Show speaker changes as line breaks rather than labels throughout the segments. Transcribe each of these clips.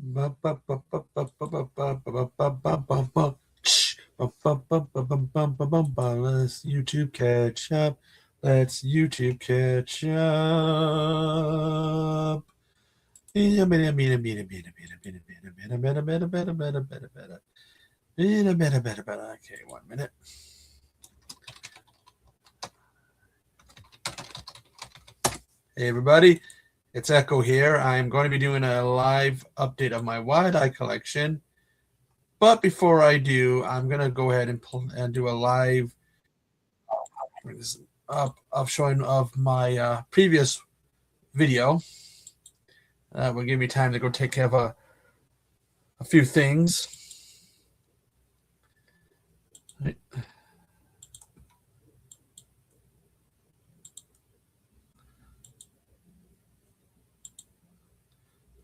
Let's YouTube catch up. Let's YouTube catch up. Okay, 1 minute. Hey everybody, it's Echo here. I'm going to be doing a live update of my Wildeye collection. But before I do, I'm going to go ahead and do a live of showing of my previous video. Will give me time to go take care of a few things. Right.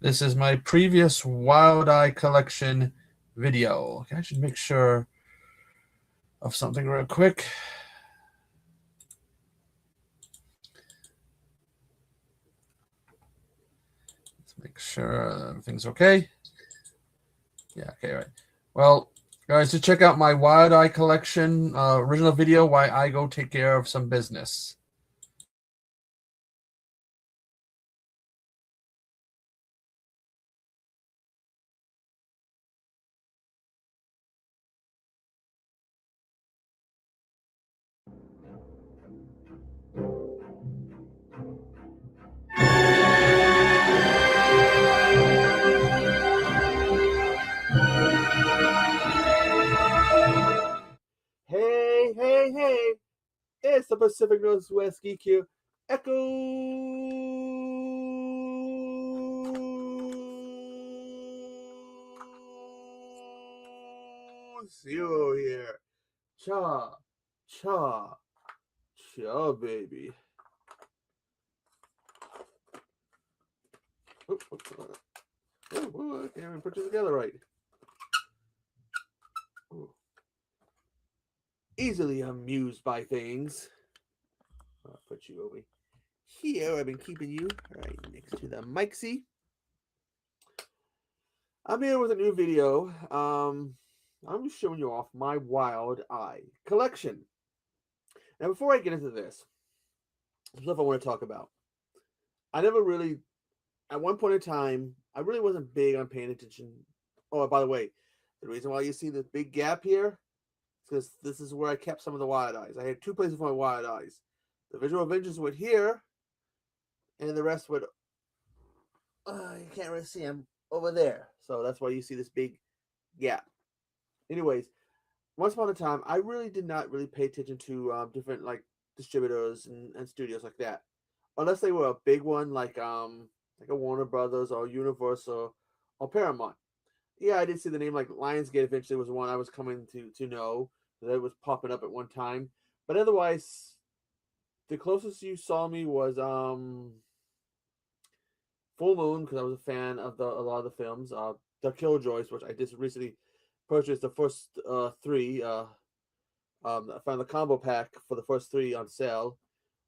This is my previous Wildeye collection video. Okay, I should make sure of something real quick. Let's make sure everything's okay. Yeah, okay, right. Well, guys, to check out my Wildeye collection original video, why I go take care of some business. Hey, it's the Pacific Northwest GQ Echo Zero here. Cha, baby. I can't even put it together right. Easily amused by things. I'll put you over here. I've been keeping you right next to the Mikesy. I'm here with a new video. I'm just showing you off my Wildeye collection. Now, before I get into this, there's stuff I want to talk about. I never really, at one point in time, I really wasn't big on paying attention. Oh, by the way, the reason why you see this big gap here is because this is where I kept some of the Wildeyes. I had two places for my Wildeyes. The Visual Vengeance went here, and the rest would, you can't really see them over there. So that's why you see this big gap. Anyways, once upon a time, I really did not really pay attention to different like distributors and studios like that, unless they were a big one like a Warner Brothers or Universal or Paramount. Yeah, I did see the name like Lionsgate. Eventually, was one I was coming to know that was popping up at one time. But otherwise, the closest you saw me was Full Moon, because I was a fan of a lot of the films. The Killjoys, which I just recently purchased the first three. I found the combo pack for the first three on sale.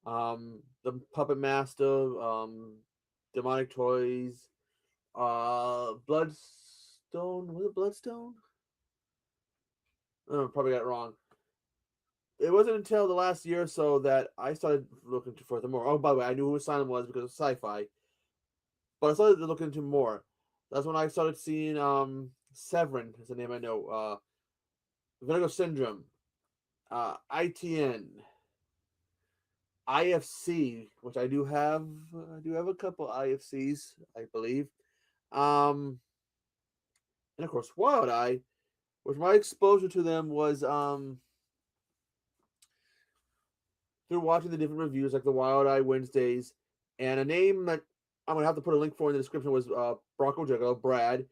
The Puppet Master, Demonic Toys, Bloodstone. Was it Bloodstone? Probably got it wrong. It wasn't until the last year or so that I started looking for them more. Oh, by the way, I knew who Asylum was because of sci-fi, but I started looking into more. That's when I started seeing Severin is the name I know. Vinegar Syndrome, ITN, IFC, which I do have. I do have a couple IFCs, I believe. And of course, Wildeye, which my exposure to them was through watching the different reviews, like the Wildeye Wednesdays, and a name that I'm gonna have to put a link for in the description was Bronco Juggalo, Brad.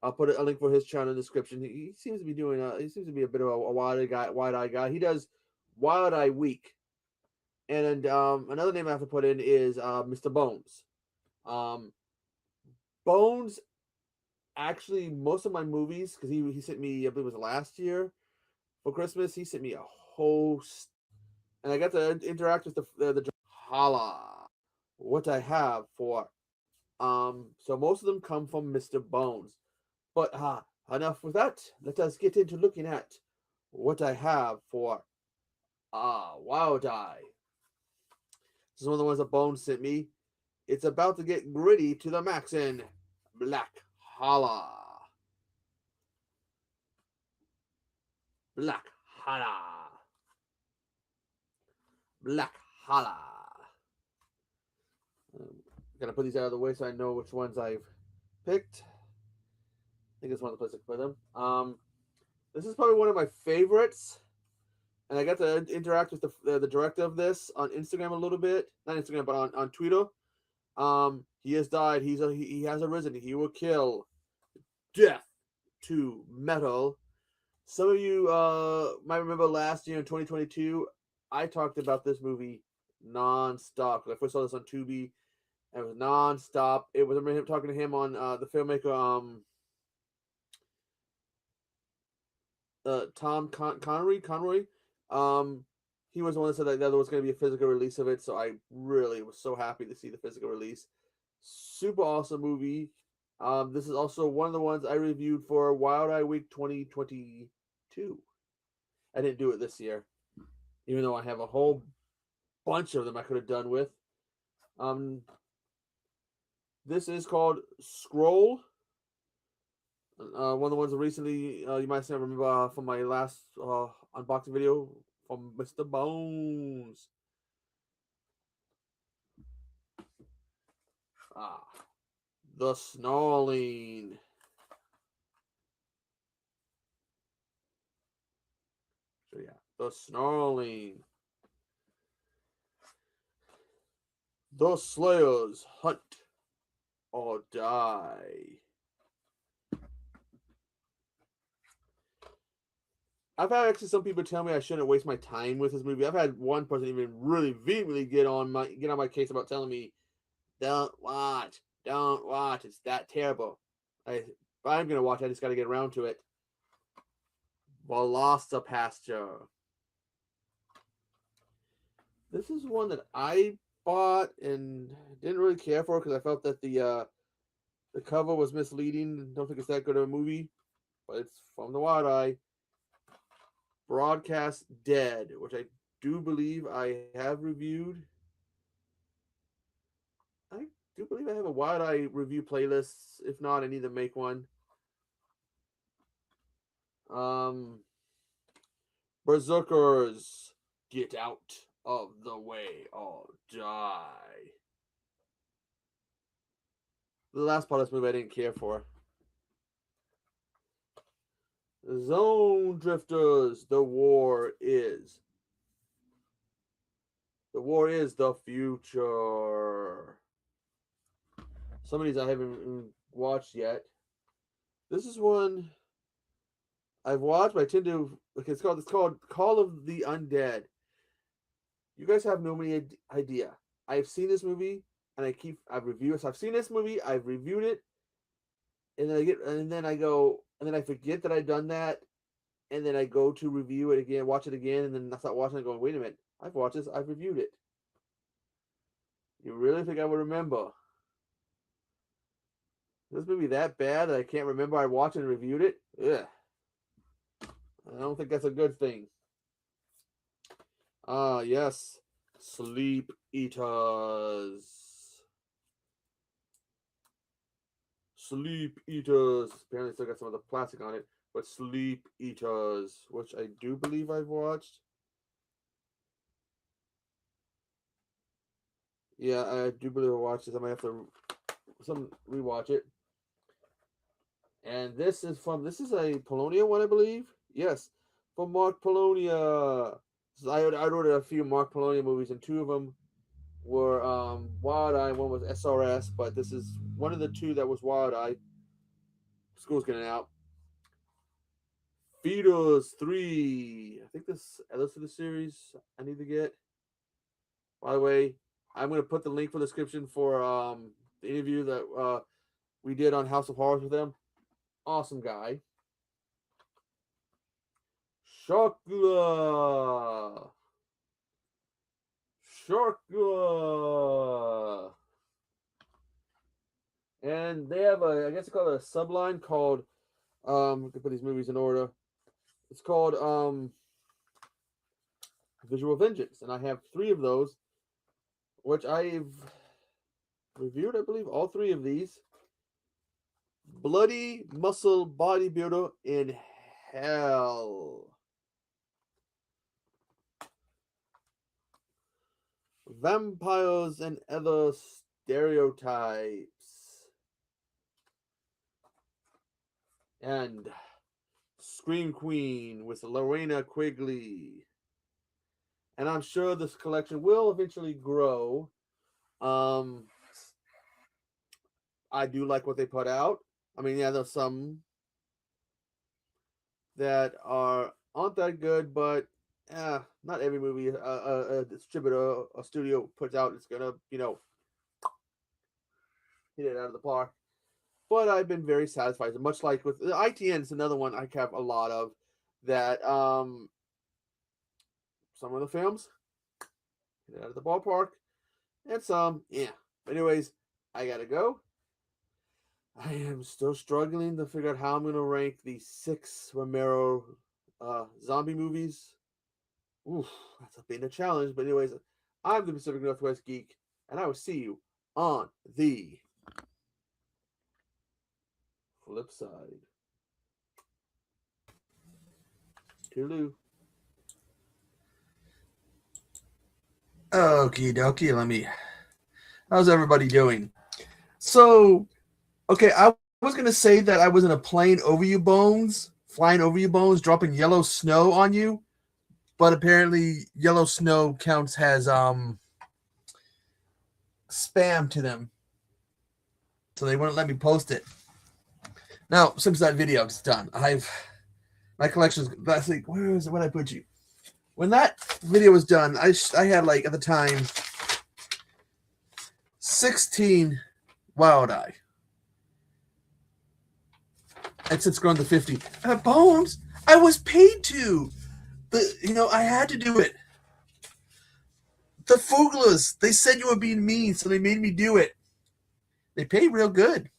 I'll put a link for his channel in the description. He seems to be doing. He seems to be a bit of a wide-eye guy. He does Wildeye Week, and another name I have to put in is Mr. Bones. Bones, actually, most of my movies, because he sent me, I believe it was last year for Christmas. He sent me a whole, and I got to interact with the holla. What I have for So most of them come from Mr. Bones. But enough with that. Let us get into looking at what I have for Wildeye. This is one of the ones that Bones sent me. It's about to get gritty to the max in Black Holla. Black Holla. Black Holla. Gotta put these out of the way so I know which ones I've picked. I think it's one of the places I put them. This is probably one of my favorites, and I got to interact with the director of this on Instagram a little bit. Not Instagram, but on Twitter. He has died. He has arisen. He will kill. Death to metal. Some of you might remember last year in 2022, I talked about this movie nonstop. I first saw this on Tubi, and it was nonstop. It was him talking to him on the filmmaker Tom Conroy. He was the one that said that there was going to be a physical release of it, so I really was so happy to see the physical release. Super awesome movie. This is also one of the ones I reviewed for Wildeye Week 2022. I didn't do it this year, even though I have a whole bunch of them I could have done with. This is called Scroll. One of the ones that recently you might remember from my last unboxing video from Mr. Bones. The Snarling. So yeah, the Snarling. The Slayers hunt or die. I've had actually some people tell me I shouldn't waste my time with this movie. I've had one person even really vehemently get on my case about telling me, don't watch, it's that terrible. If I'm gonna watch, I just gotta get around to it. Velocipasture. This is one that I bought and didn't really care for because I felt that the cover was misleading. Don't think it's that good of a movie, but it's from the Wildeye. Broadcast Dead, which I do believe I have reviewed. I do believe I have a Wildeye review playlist. If not, I need to make one. Berserkers, get out of the way or die. The last part of this movie I didn't care for. Zone Drifters, the war is. The war is the future. Some of these I haven't watched yet. This is one I've watched, but I tend to. It's called Call of the Undead. You guys have no idea. I've seen this movie, and I've reviewed it. So I've seen this movie, I've reviewed it, and then I forget that I've done that, and then I go to review it again, watch it again, and then I start watching it, going, wait a minute, I've watched this, I've reviewed it. You really think I would remember? This movie that bad that I can't remember I watched and reviewed it? Ugh. I don't think that's a good thing. Yes. Sleep Eaters. Sleep Eaters. Apparently still got some of the plastic on it. But Sleep Eaters, which I do believe I've watched. Yeah, I do believe I watched this. I might have to rewatch it. And this is a Polonia one, I believe. Yes, from Mark Polonia. I ordered a few Mark Polonia movies, and two of them were Wildeye. One was SRS, but this is one of the two that was Wildeye. School's getting out. Feeders 3. I think this are the series I need to get. By the way, I'm going to put the link for the description for the interview that we did on House of Horrors with them. Awesome guy. Sharkula. And they have a, I guess they call it a subline called, we can put these movies in order. It's called Visual Vengeance, and I have 3 of those, which I've reviewed, I believe, all 3 of these. Bloody Muscle Bodybuilder in Hell. Vampires and Other Stereotypes. And Scream Queen with Lorena Quigley. And I'm sure this collection will eventually grow. I do like what they put out. I mean, yeah, there's some that aren't that good, but not every movie a distributor, a studio puts out is gonna, hit it out of the park. But I've been very satisfied. Much like with ITN, it's another one I have a lot of that. Some of the films hit it out of the ballpark, and some, yeah. But anyways, I gotta go. I am still struggling to figure out how I'm going to rank the 6 Romero zombie movies. Oof, that's been a challenge. But anyways, I'm the Pacific Northwest Geek, and I will see you on the flip side. Toodaloo. Okie dokie, how's everybody doing? So, okay, I was going to say that I was in a plane over you, Bones, flying over you, Bones, dropping yellow snow on you. But apparently yellow snow counts as spam to them. So they wouldn't let me post it. Now, since that video is done, my collection's, that's like, where is it? What I put you? When that video was done, I had, like, at the time 16 Wildeye. And since grown to 50. Bones, I was paid to. I had to do it. The Fuglas, they said you were being mean, so they made me do it. They paid real good.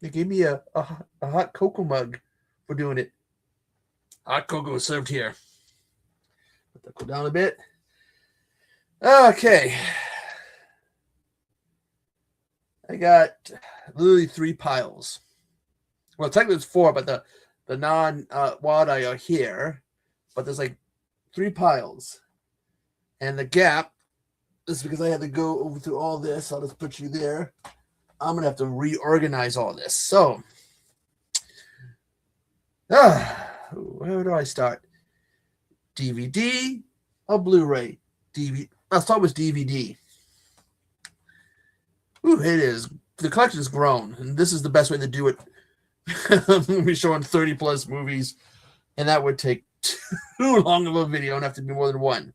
They gave me a hot cocoa mug for doing it. Hot cocoa was served here. Let that go down a bit. Okay. I got literally 3 piles. Well, technically it's 4, but the non-Wildeye are here. But there's like 3 piles. And the gap is because I had to go over through all this. I'll just put you there. I'm going to have to reorganize all this. So, where do I start? DVD or Blu-ray? I'll start with DVD. Ooh, it is. The collection has grown, and this is the best way to do it. We're showing 30 plus movies, and that would take too long of a video and have to be more than one.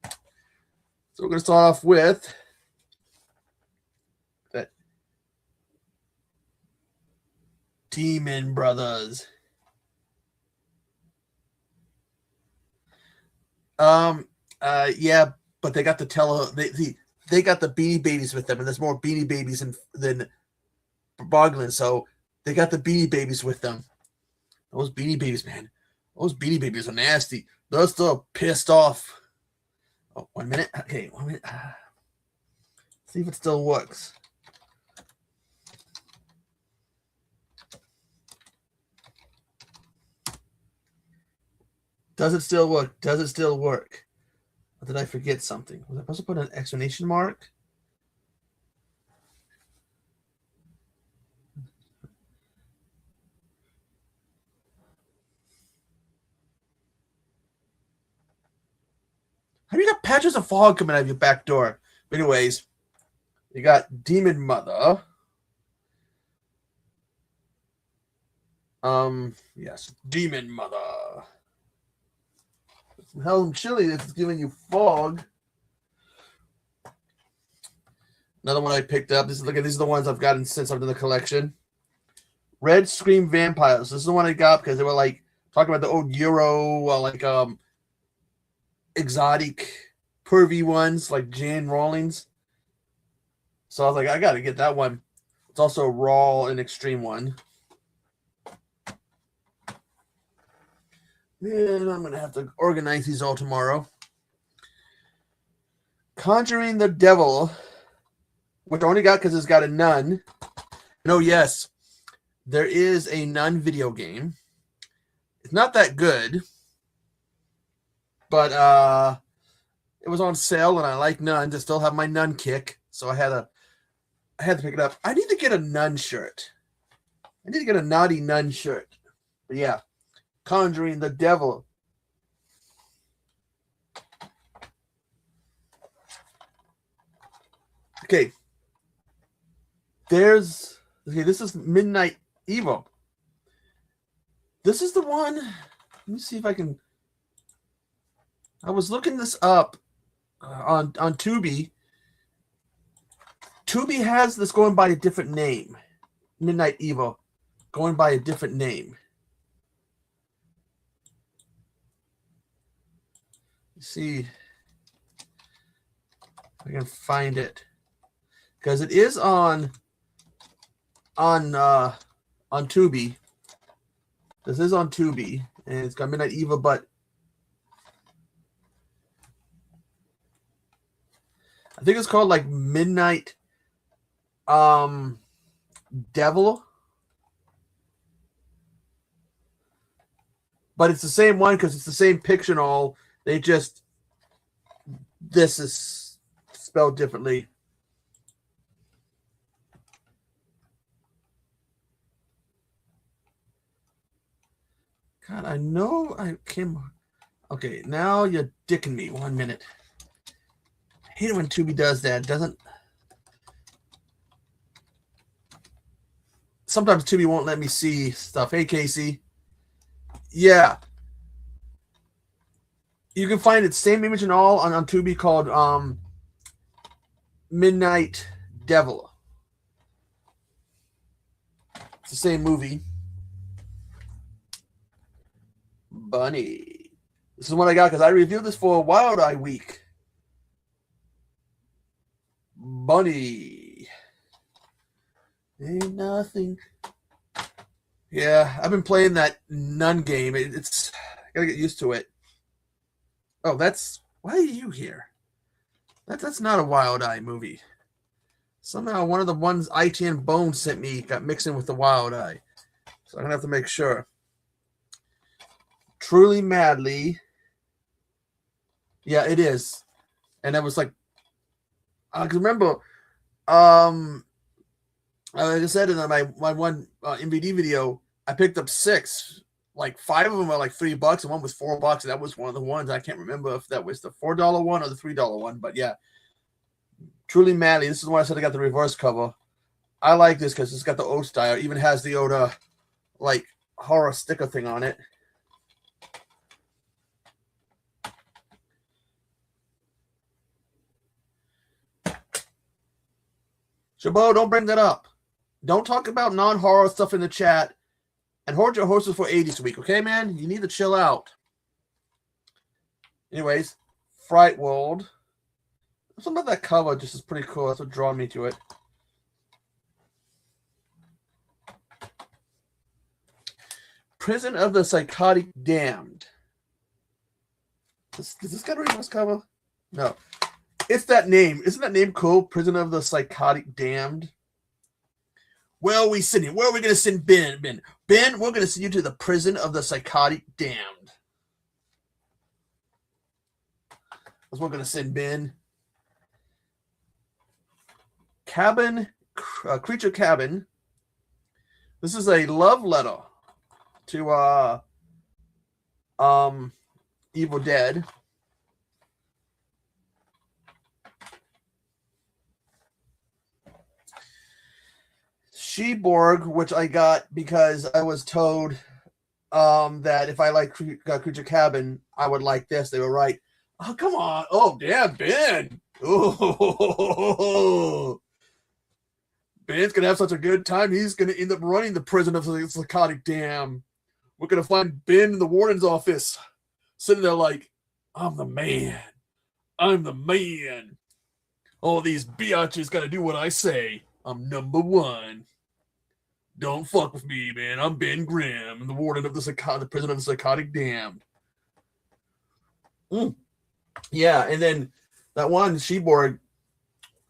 So we're going to start off with that Demon Brothers. Yeah, but they got the they got the Beanie Babies with them, and there's more Beanie Babies than Boglin, so they got the Beanie Babies with them. Those Beanie Babies, man. Those Beanie Babies are nasty. They're still pissed off. Oh, 1 minute. Okay, 1 minute. See if it still works. Does it still work? Does it still work? Or did I forget something? Was I supposed to put an exclamation mark? How do you got patches of fog coming out of your back door? But anyways, you got Demon Mother. Yes, Demon Mother. Hell, I'm chilly. It's giving you fog. Another one I picked up. These are the ones I've gotten since I've done the collection. Red Scream Vampires. This is the one I got because they were like talking about the old Euro, exotic, pervy ones like Jan Rawlings. So I was like, I got to get that one. It's also a raw and extreme one. And I'm going to have to organize these all tomorrow. Conjuring the Devil, which I only got because it's got a nun. And oh, yes, there is a nun video game. It's not that good, but it was on sale, and I like nuns. I still have my nun kick, so I had to pick it up. I need to get a nun shirt. I need to get a naughty nun shirt. But yeah, Conjuring the Devil. Okay. This is Midnight Evil. This is the one. Let me see if I can. I was looking this up on Tubi. Tubi has this going by a different name. Midnight Evil, going by a different name. Let's see if I can find it, because it is on Tubi. This is on Tubi, and it's got Midnight Evil, but I think it's called like Midnight Devil. But it's the same one because it's the same picture and all. They just, this is spelled differently. God, I know I came. Okay, now you're dicking me. 1 minute. I hate it when Tubi does that. It doesn't. Sometimes Tubi won't let me see stuff. Hey, Casey. Yeah. You can find it, same image and all, on Tubi, called Midnight Devil. It's the same movie. Bunny. This is what I got because I reviewed this for Wildeye Week. Bunny. Ain't nothing. Yeah, I've been playing that nun game. It's I gotta get used to it. Oh, that's, why are you here? That's not a Wildeye movie. Somehow one of the ones ITN Bone sent me got mixed in with the Wildeye. So I'm gonna have to make sure. Truly Madly. Yeah, it is. And I was like, I can remember, like I said in my one MVD video, I picked up 6. Like 5 of them are like $3, and one was $4, and that was one of the ones. I can't remember if that was the $4 one or the $3 one, but yeah. Truly Madly. This is why I said I got the reverse cover. I like this because it's got the old style. It even has the old like horror sticker thing on it. Chabot, don't bring that up. Don't talk about non-horror stuff in the chat. And hold your horses for 80s week, okay, man? You need to chill out. Anyways, Fright World. Something about that cover just is pretty cool. That's what drew me to it. Prison of the Psychotic Damned. Does this got a reverse cover? No. It's that name. Isn't that name cool? Prison of the Psychotic Damned. Where are we sending? Where are we going to send Ben? Ben, we're going to send you to the Prison of the Psychotic Damned. That's what we're going to send Ben. Creature Cabin. This is a love letter to Evil Dead. Sheborg, which I got because I was told that if I like Creature Cabin, I would like this. They were right. Oh, come on. Oh, damn, Ben. Oh, Ben's going to have such a good time. He's going to end up running the Prison of the Psychotic Dam. We're going to find Ben in the warden's office, sitting there like, I'm the man. I'm the man. All these biatches gotta do what I say. I'm number one. Don't fuck with me, man. I'm Ben Grimm, the warden of the prison of the psychotic damned. Yeah, and then that one Sheborg,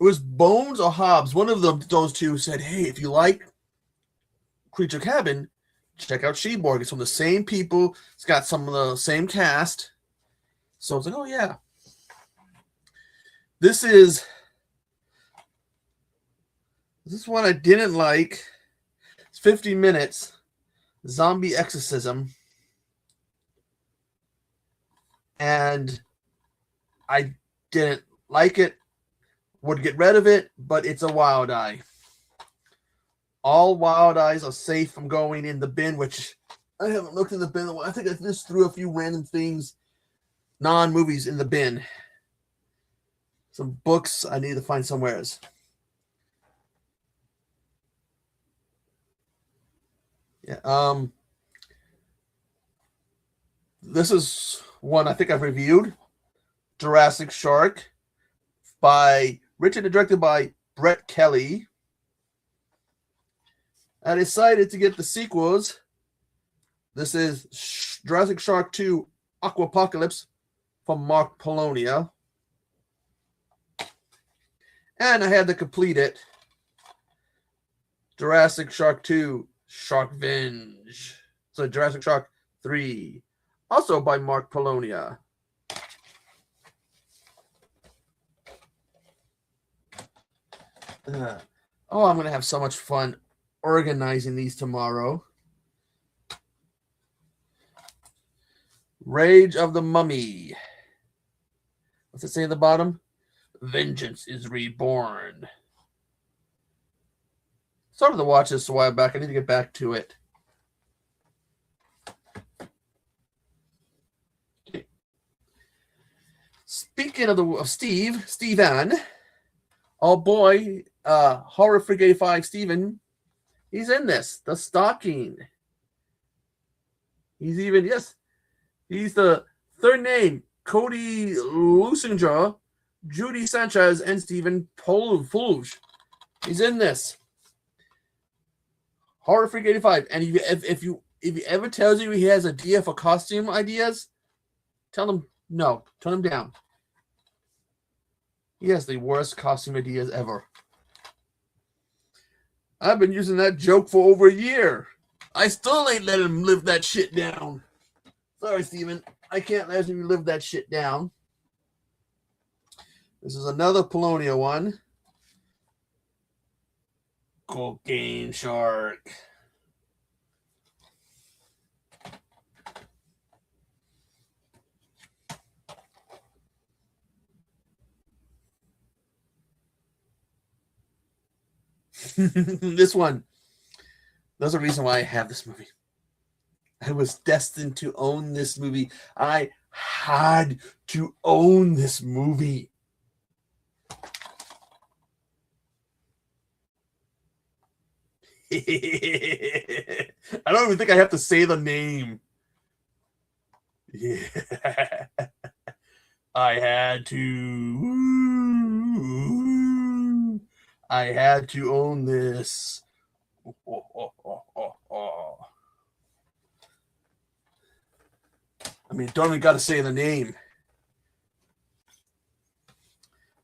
it was Bones or Hobbs. One of them, those two said, "Hey, if you like Creature Cabin, check out Sheborg. It's from the same people. It's got some of the same cast." So it's like, oh yeah. This is one I didn't like. It's 50 minutes. Zombie exorcism. And I didn't like it. Would get rid of it, but it's a Wildeye. All Wildeyes are safe from going in the bin, which I haven't looked in the bin. I think I just threw a few random things, non-movies, in the bin. Some books I need to find somewheres. Yeah. This is one I think I've reviewed. Jurassic Shark, written and directed by Brett Kelly. I decided to get the sequels. This is Jurassic Shark 2 Aquapocalypse from Mark Polonia. And I had to complete it. Jurassic Shark 2 Sharkvenge. So Jurassic Shark 3, also by Mark Polonia. I'm going to have so much fun organizing these tomorrow. Rage of the Mummy. What's it say at the bottom? Vengeance is reborn. Started to watch this a while back. I need to get back to it. Okay. Speaking of Steven, oh boy, Horror Freak 85 Steven, he's in this. The Stalking. He's the third name. Cody Lusinger, Judy Sanchez, and Stephen Poluge. He's in this. Horror Freak 85. And if he ever tells you he has an idea for costume ideas, tell him no. Turn him down. He has the worst costume ideas ever. I've been using that joke for over a year. I still ain't let him live that shit down. Sorry, Steven. I can't let him live that shit down. This is another Polonia one. Cocaine Shark. This one. There's a reason why I have this movie. I was destined to own this movie. I had to own this movie. I don't even think I have to say the name. Yeah. I had to own this. I mean, don't even got to say the name.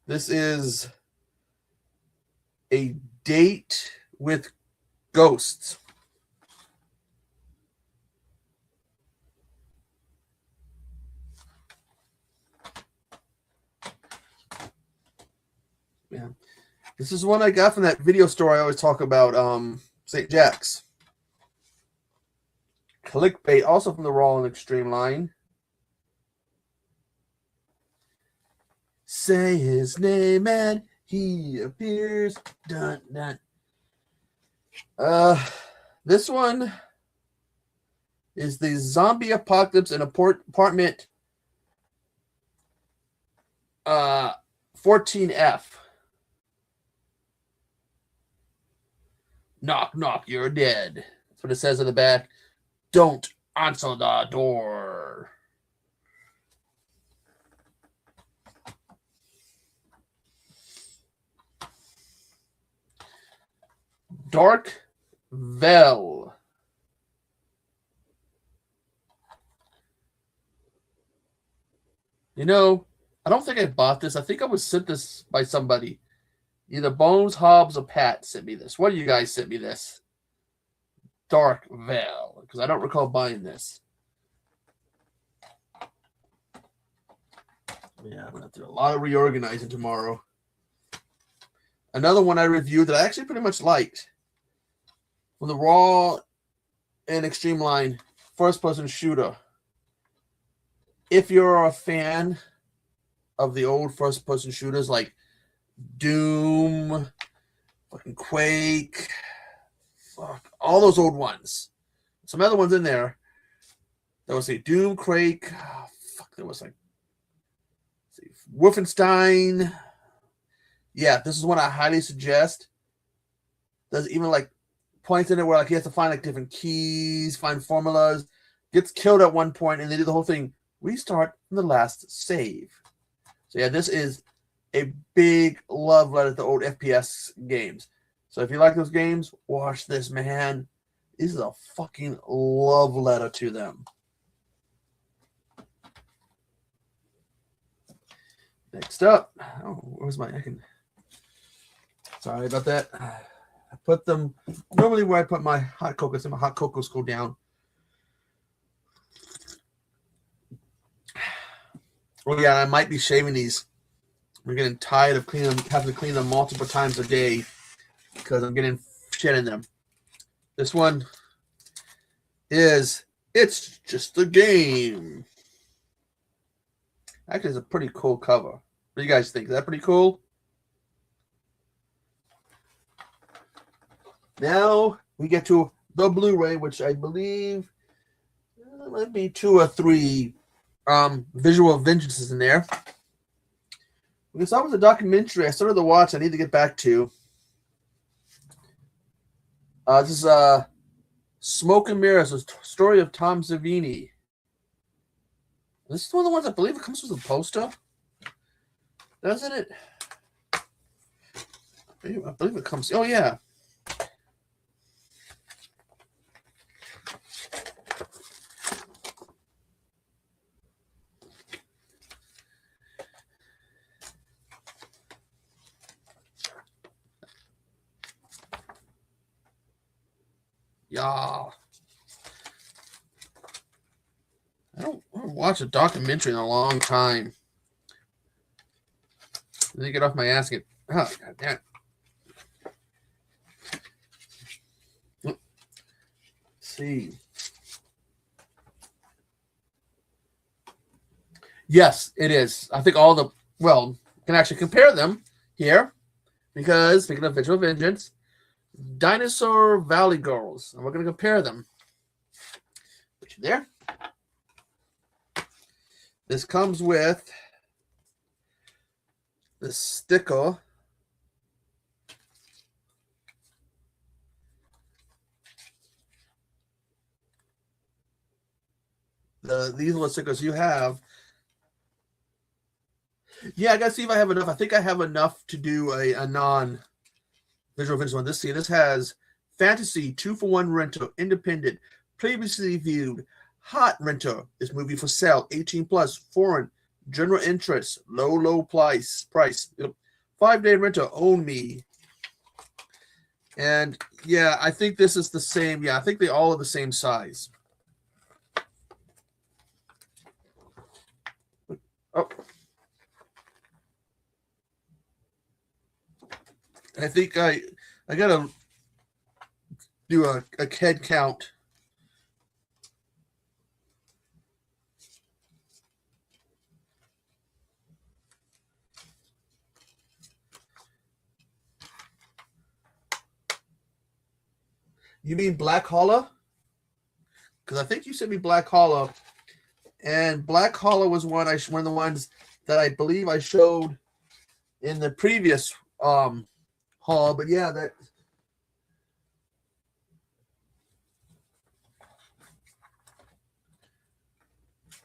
This is A Date with Ghosts. Yeah. This is one I got from that video store I always talk about, St. Jack's. Clickbait, also from the Raw and Extreme line. Say his name and he appears. Dun, dun. This one is the zombie apocalypse in apartment 14F. Knock, knock, you're dead. That's what it says in the back. Don't answer the door. Dark Veil. You know, I don't think I bought this. I think I was sent this by somebody. Either Bones, Hobbs, or Pat sent me this. One of you guys sent me this. Dark Veil. Because I don't recall buying this. Yeah, I'm going to have to do a lot of reorganizing tomorrow. Another one I reviewed that I actually pretty much liked. From the Raw and Extreme line, first-person shooter. If you're a fan of the old first-person shooters like Doom, fucking Quake, all those old ones. Some other ones in there. There was Doom, Quake, there was Wolfenstein. Yeah, this is one I highly suggest. There's even points in it where you have to find different keys, find formulas. Gets killed at one point, and they do the whole thing. Restart from the last save. So yeah, this is a big love letter to old FPS games. So if you like those games, watch this, man. This is a fucking love letter to them. Next up, where's my? Sorry about that. I put them normally where I put my hot cocoa. So my hot cocoa's go down. Oh yeah, I might be shaving these. I'm getting tired of having to clean them multiple times a day because I'm getting shit in them. This one is It's Just a Game. Actually, it's a pretty cool cover. What do you guys think? Is that pretty cool? Now we get to the Blu-ray, which I believe might be 2 or 3 visual vengeances in there. Because that was a documentary I started to watch. I need to get back to. This is Smoke and Mirrors, a story of Tom Savini. This is one of the ones I believe it comes with a poster. Doesn't it? I believe it comes. Oh, yeah. Yeah. I don't watch a documentary in a long time. Let me get off my ass. Oh, God damn it. Let's see. Yes, it is. I think can actually compare them here because, speaking of Visual Vengeance, Dinosaur Valley Girls, and we're going to compare them. Put you there. This comes with the sticker. These are the stickers you have. Yeah, I got to see if I have enough. I think I have enough to do a non-visual vengeance one. This has fantasy, 2-for-1 rental, independent, previously viewed, hot renter. This movie for sale, 18 plus, foreign, general interest, low price. 5-day renter, own me. And yeah, I think this is the same. Yeah, I think they all are the same size. Oh. I think I gotta do a head count. You mean Black Hollow? Because I think you sent me Black Hollow, and Black Hollow was one of the ones that I believe I showed in the previous haul. But yeah, that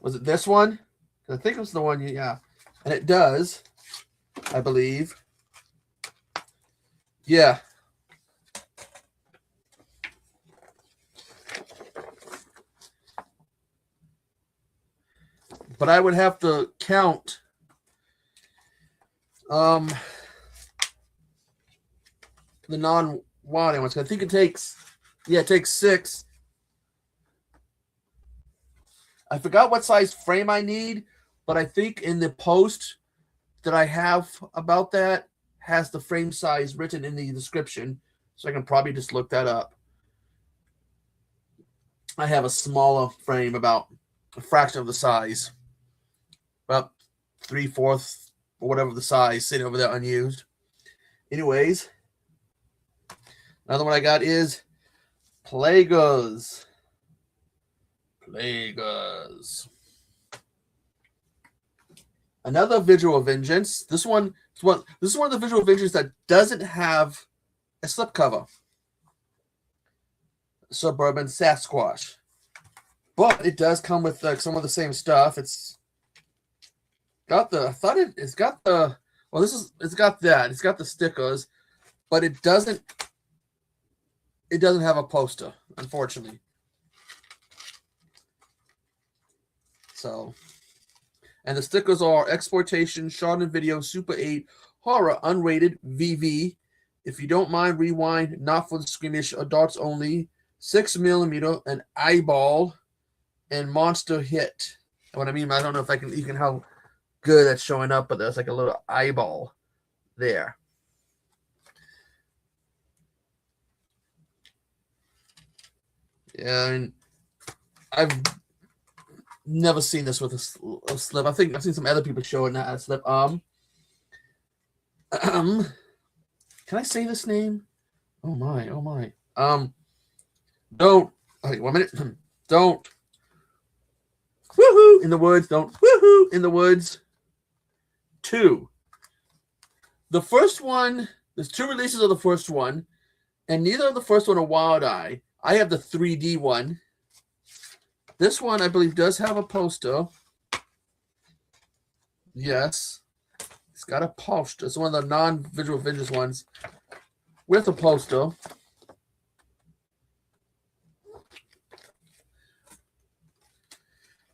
was it. This one, I think it was the one. Yeah, and it does, I believe. Yeah. but I would have to count the non-Wildeye ones. I think it takes 6. I forgot what size frame I need, but I think in the post that I have about that has the frame size written in the description, so I can probably just look that up. I have a smaller frame, about a fraction of the size, about 3/4 or whatever the size, sitting over there unused. Anyways, another one I got is Plagueis. Another visual vengeance. This is one of the visual vengeance that doesn't have a slipcover. Suburban Sasquatch, but it does come with some of the same stuff. It's got the it's got the stickers, but it doesn't have a poster, unfortunately. So, and the stickers are exploitation, shot in video, Super 8, horror, unrated, VV. If you don't mind, rewind, not for the squeamish, adults only, 6mm, an eyeball, and monster hit. And what I mean, I don't know if you can how good that's showing up, but there's like a little eyeball there. And I've never seen this with a slip. I think I've seen some other people show it not a slip. Can I say this name? Oh my. Don't. Okay, 1 minute. Don't. Woohoo in the woods. Don't woohoo in the woods. 2. The first one. There's 2 releases of the first one, and neither of the first one are Wildeye. I have the 3D one. This one, I believe, does have a poster. Yes. It's got a poster. It's one of the non-visual vengeance ones with a poster.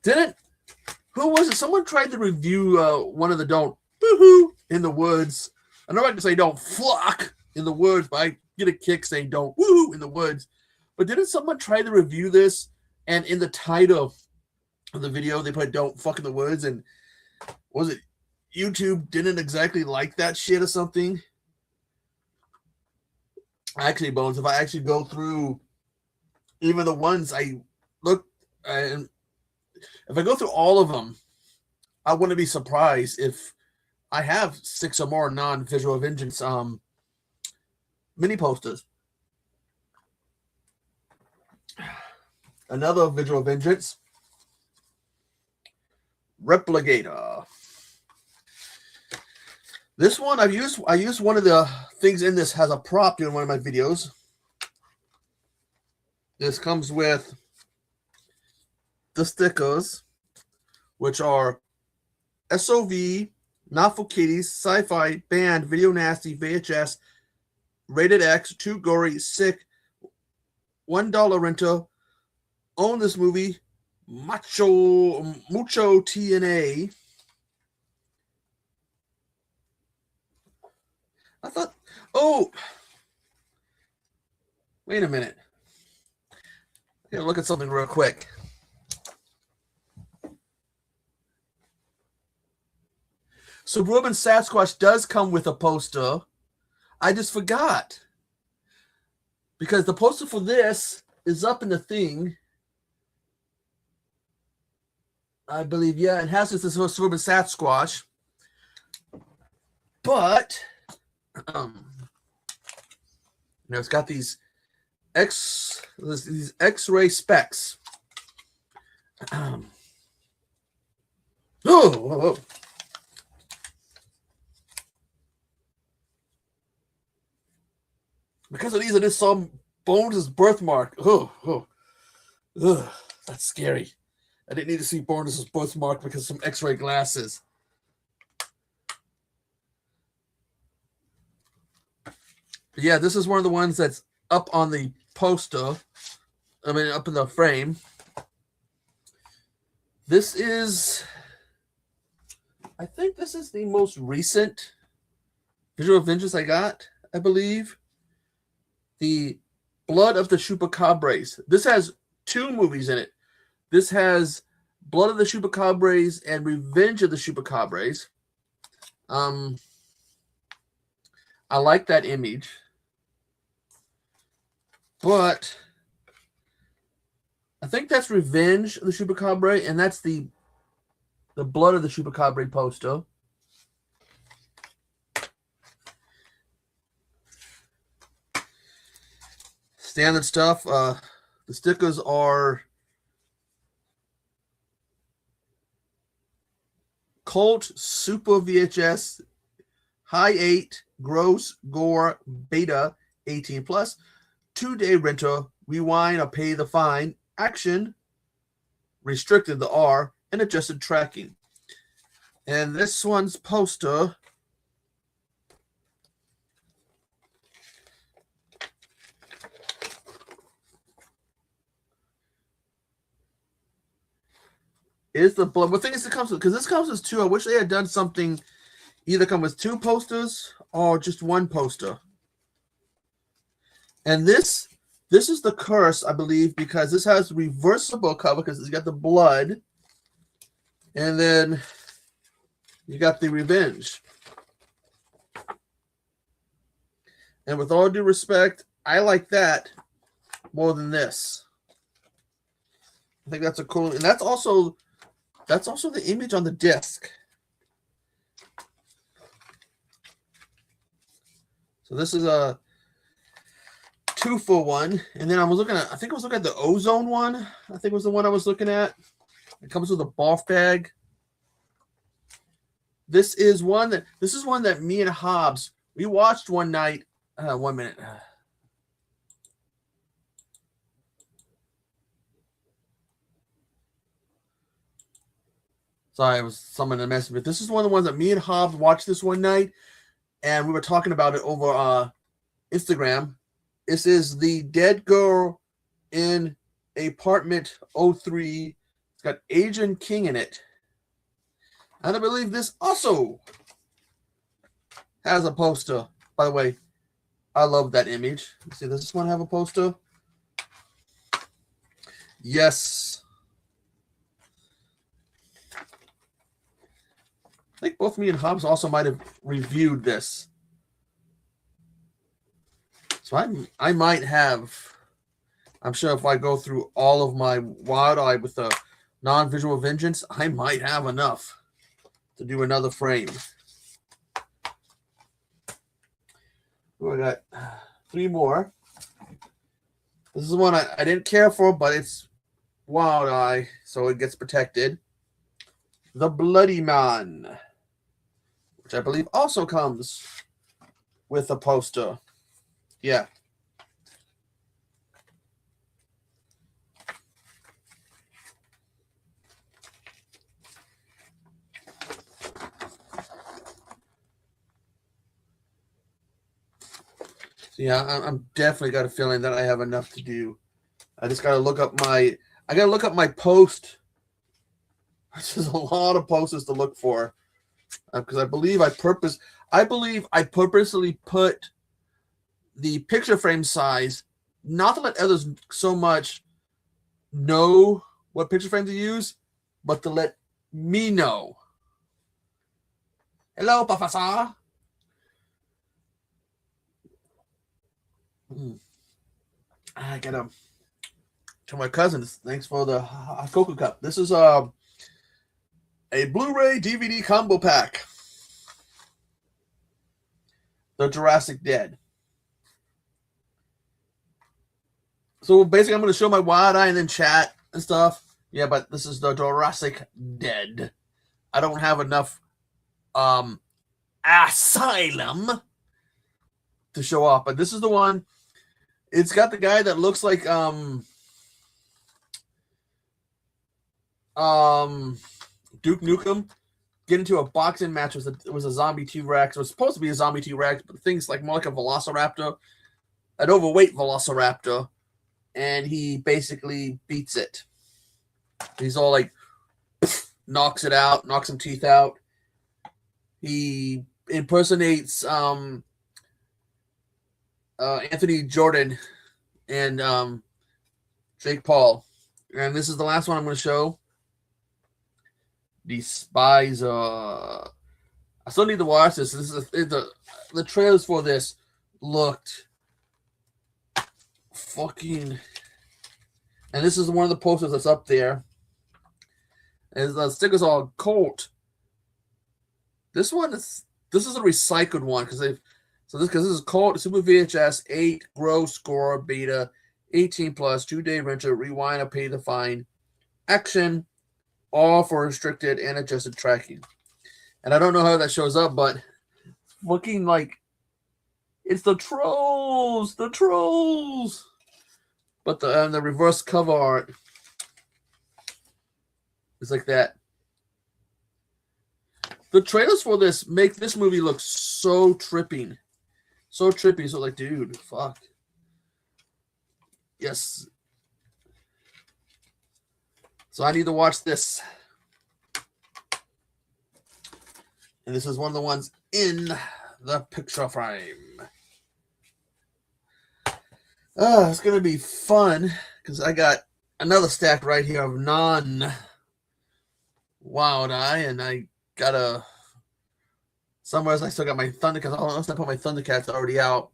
Who was it? Someone tried to review one of the don't woohoo in the woods. I know I can say don't flock in the woods, but I get a kick saying don't woohoo in the woods. But didn't someone try to review this? And in the title of the video, they put "Don't fuck in the woods," and was it YouTube didn't exactly like that shit or something? Actually, Bones, if I actually go through even the ones I look, and if I go through all of them, I wouldn't be surprised if I have 6 or more non-visual vengeance mini posters. Another visual vengeance, Replicator. This one I used one of the things in this has a prop in one of my videos. This comes with the stickers, which are SOV, Not for Kiddies, Sci-Fi, Banned, Video Nasty, VHS, Rated X, Too Gory, Sick, $1 Renter, Own This Movie, Mucho TNA. I thought, oh, wait a minute. I gotta look at something real quick. Suburban Sasquatch does come with a poster. I just forgot. Because the poster for this is up in the thing. I believe, yeah, it has this Suburban Sasquatch. But it's got these X-ray specs. Oh. Because of these, it is some Bones' birthmark. Oh, that's scary. I didn't need to see Bones' birthmark because of some X-ray glasses. But yeah, this is one of the ones that's up on the poster. I mean, up in the frame. This is I think this is the most recent visual vengeance I got, I believe. The Blood of the Chupacabras. This has 2 movies in it. This has Blood of the Chupacabras and Revenge of the Chupacabras. I like that image. But I think that's Revenge of the Chupacabra, and that's the Blood of the Chupacabra poster. Standard stuff. The stickers are Cult Super VHS High 8 Gross Gore Beta 18 Plus 2-day renter, rewind or pay the fine, action, restricted the R, and adjusted tracking. And this one's poster is the blood. What thing is it comes with? Because this comes with 2. I wish they had done something, either come with 2 posters or just 1 poster. And this is the curse, I believe, because this has reversible cover because it's got the blood. And then you got the revenge. And with all due respect, I like that more than this. I think that's a cool, and that's also the image on the disc. So this is a 2-for-1, and then I was looking at the Ozone one. I think was the one I was looking at. It comes with a barf bag. This is one that me and Hobbs, we watched one night. 1 minute. Sorry, it was someone that messaged me. This is one of the ones that me and Hobbs watched this one night, and we were talking about it over Instagram. This is the Dead Girl in Apartment 03. It's got Adrian King in it. And I believe this also has a poster. By the way, I love that image. Let's see, does this one have a poster? Yes. I think both me and Hobbs also might have reviewed this. So I might have, I'm sure if I go through all of my Wildeye with the non-visual vengeance, I might have enough to do another frame. I got 3 more. This is one I didn't care for, but it's Wildeye, so it gets protected. The Bloody Man, which I believe also comes with a poster. Yeah. So yeah, I'm definitely got a feeling that I have enough to do. I just got to look up my post. There's a lot of posters to look for because I believe I purposely put the picture frame size, not to let others so much know what picture frame to use, but to let me know. Hello, Professor. I gotta to my cousins. Thanks for the Cocoa Cup. This is a Blu-ray DVD combo pack. The Jurassic Dead. So basically, I'm going to show my Wildeye and then chat and stuff. Yeah, but this is the Jurassic Dead. I don't have enough Asylum to show off, but this is the one. It's got the guy that looks like Duke Nukem get into a boxing match. It was a zombie T-Rex. It was supposed to be a zombie T-Rex, but the thing's like more like a velociraptor, an overweight velociraptor, and he basically beats it. He's all like knocks it out, knocks some teeth out, He impersonates Anthony Jordan and Jake Paul. And this is the last one I'm going to show. Despise. I still need to watch this. This is the trailers for this looked fucking. And this is one of the posters that's up there. And the stickers all Colt. This is a recycled one because this is Colt Super VHS 8 Gross Score Beta 18 plus 2-day rental rewind or pay the fine action all for restricted and adjusted tracking. And I don't know how that shows up, but looking like it's the trolls. But the reverse cover art is like that. The trailers for this make this movie look so tripping. So trippy. So like, dude, fuck. Yes. So I need to watch this. And this is one of the ones in the picture frame. It's going to be fun because I got another stack right here of non-Wildeye, and I got a somewhere else I still got my Thundercats. Unless I put my Thundercats already out.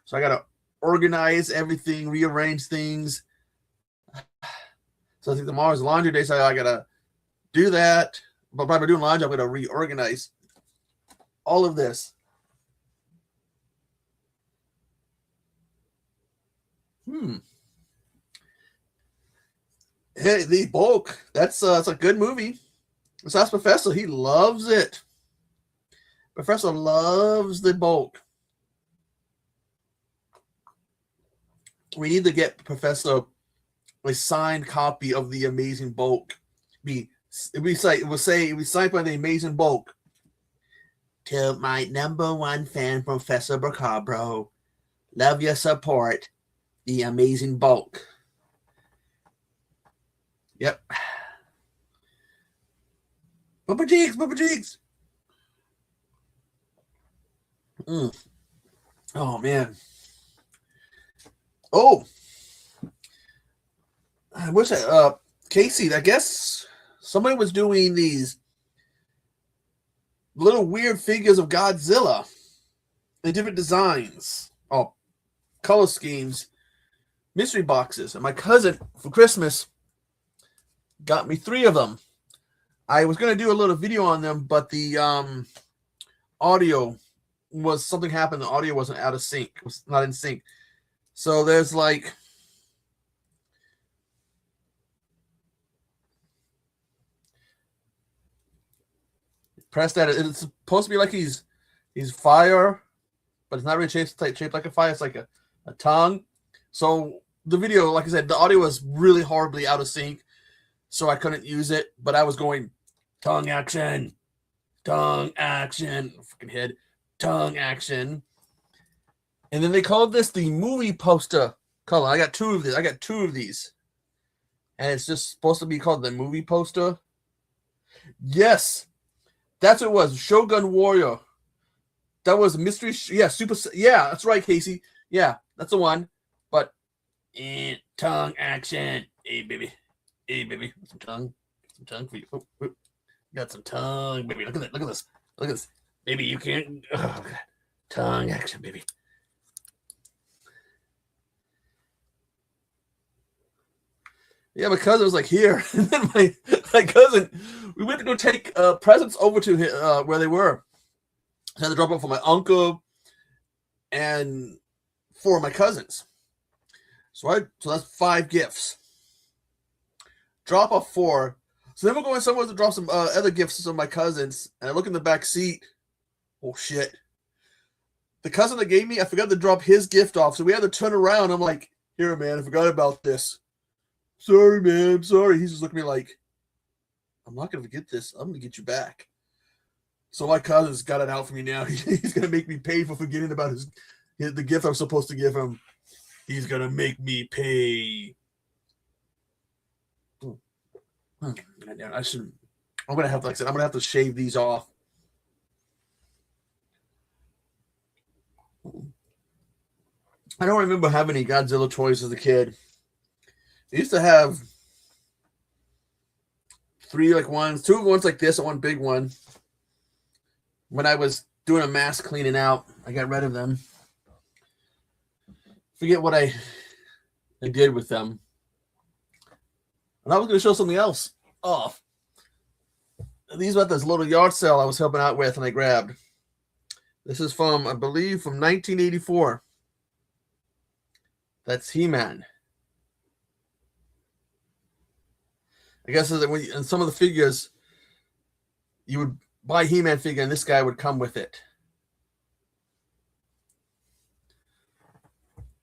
So I got to organize everything, rearrange things. So I think tomorrow's laundry day, so I got to do that. But by doing laundry, I'm going to reorganize all of this. Hey, the Bulk. That's a good movie. Besides Professor, he loves it. Professor loves the Bulk. We need to get Professor a signed copy of the Amazing Bulk. It will say signed by the Amazing Bulk. To my number one fan, Professor Bracabro. Love your support. The Amazing Bulk. Yep. Bubba Cheeks. Oh, man. Oh. I wish Casey, I guess somebody was doing these little weird figures of Godzilla in different designs. Oh, color schemes. Mystery boxes. And my cousin, for Christmas, got me 3 of them. I was going to do a little video on them, but the audio was something happened. The audio wasn't out of sync. It was not in sync. So there's like press that. It's supposed to be like he's fire, but it's not really shaped like a fire. It's like a tongue. So the video, like I said, the audio was really horribly out of sync, so I couldn't use it. But I was going tongue action, fucking head, tongue action. And then they called this the movie poster color. I got 2 of these. And it's just supposed to be called the movie poster. Yes. That's what it was. Shogun Warrior. That was a mystery. Super. Yeah, that's right, Casey. Yeah, that's the one. But tongue action. Hey, baby. Some tongue for you. Oh. Got some tongue, baby. Look at this. Baby, you can't. Oh, God. Tongue action, baby. Yeah, my cousin was like, here. And then my cousin, we went to go take presents over to where they were. I had to drop off for my uncle and 4 of my cousins. So that's 5 gifts. Drop off 4. So then we're going somewhere to drop some other gifts to some of my cousins. And I look in the back seat. Oh, shit. The cousin that gave me, I forgot to drop his gift off. So we had to turn around. I'm like, here, man, I forgot about this. Sorry, man. I'm sorry. He's just looking at me like, I'm not going to forget this. I'm going to get you back. So my cousin's got it out for me now. He's going to make me pay for forgetting about the gift I'm supposed to give him. He's going to make me pay. I'm going to have to shave these off. I don't remember having any Godzilla toys as a kid. I used to have 3 like ones, 2 ones like this, and 1 big one. When I was doing a mass cleaning out, I got rid of them. Forget what I did with them. And I was going to show something else off. These were at this little yard sale I was helping out with, and I grabbed. This is from, I believe, from 1984. That's He-Man. I guess in some of the figures, you would buy He-Man figure, and this guy would come with it.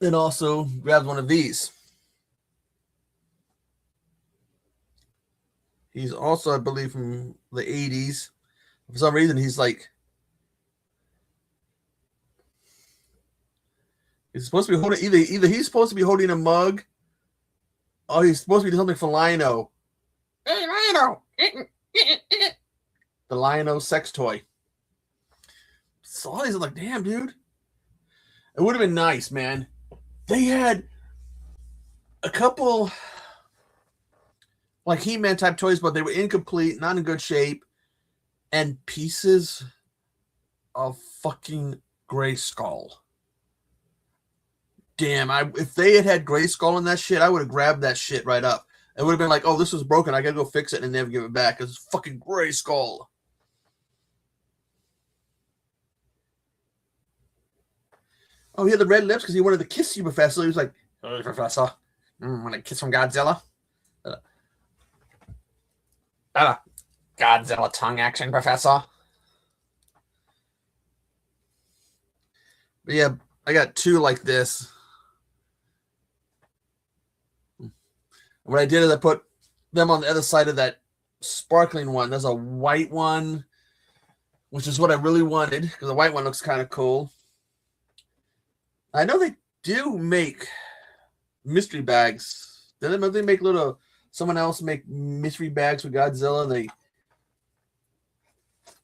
Then also grabbed one of these. He's also, I believe, from the 80s. For some reason, he's supposed to be holding either he's supposed to be holding a mug, or he's supposed to be doing something for Lino. Hey, Lino! The Lino sex toy. So all these are like, damn, dude. It would have been nice, man. They had a couple like He-Man type toys, but they were incomplete, not in good shape, and pieces of fucking Grayskull. Damn, if they had Grayskull in that shit, I would have grabbed that shit right up. It would have been like, oh, this was broken, I gotta go fix it and never give it back because it's fucking Grayskull. Oh, he had the red lips because he wanted to kiss you, Professor. He was like, hey, Professor, want to kiss from Godzilla? Godzilla tongue action, Professor. But yeah, I got 2 like this. What I did is I put them on the other side of that sparkling one. There's a white one, which is what I really wanted because the white one looks kind of cool. I know they do make mystery bags. Did they make someone else make mystery bags for Godzilla? And they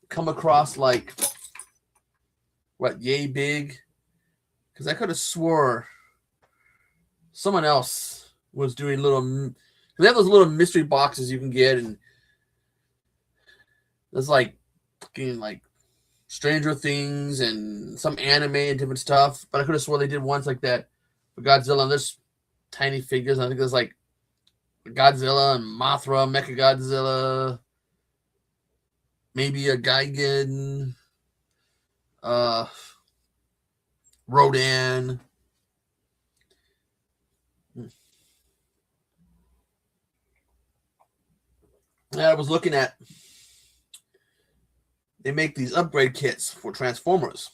come across like, what, yay big? Because I could have swore someone else was doing they have those little mystery boxes you can get, and there's like fucking like Stranger Things and some anime and different stuff. But I could have swore they did ones like that for Godzilla. And there's tiny figures. I think there's like Godzilla and Mothra, Mechagodzilla, maybe a Gigan, Rodan. I was looking at, they make these upgrade kits for Transformers.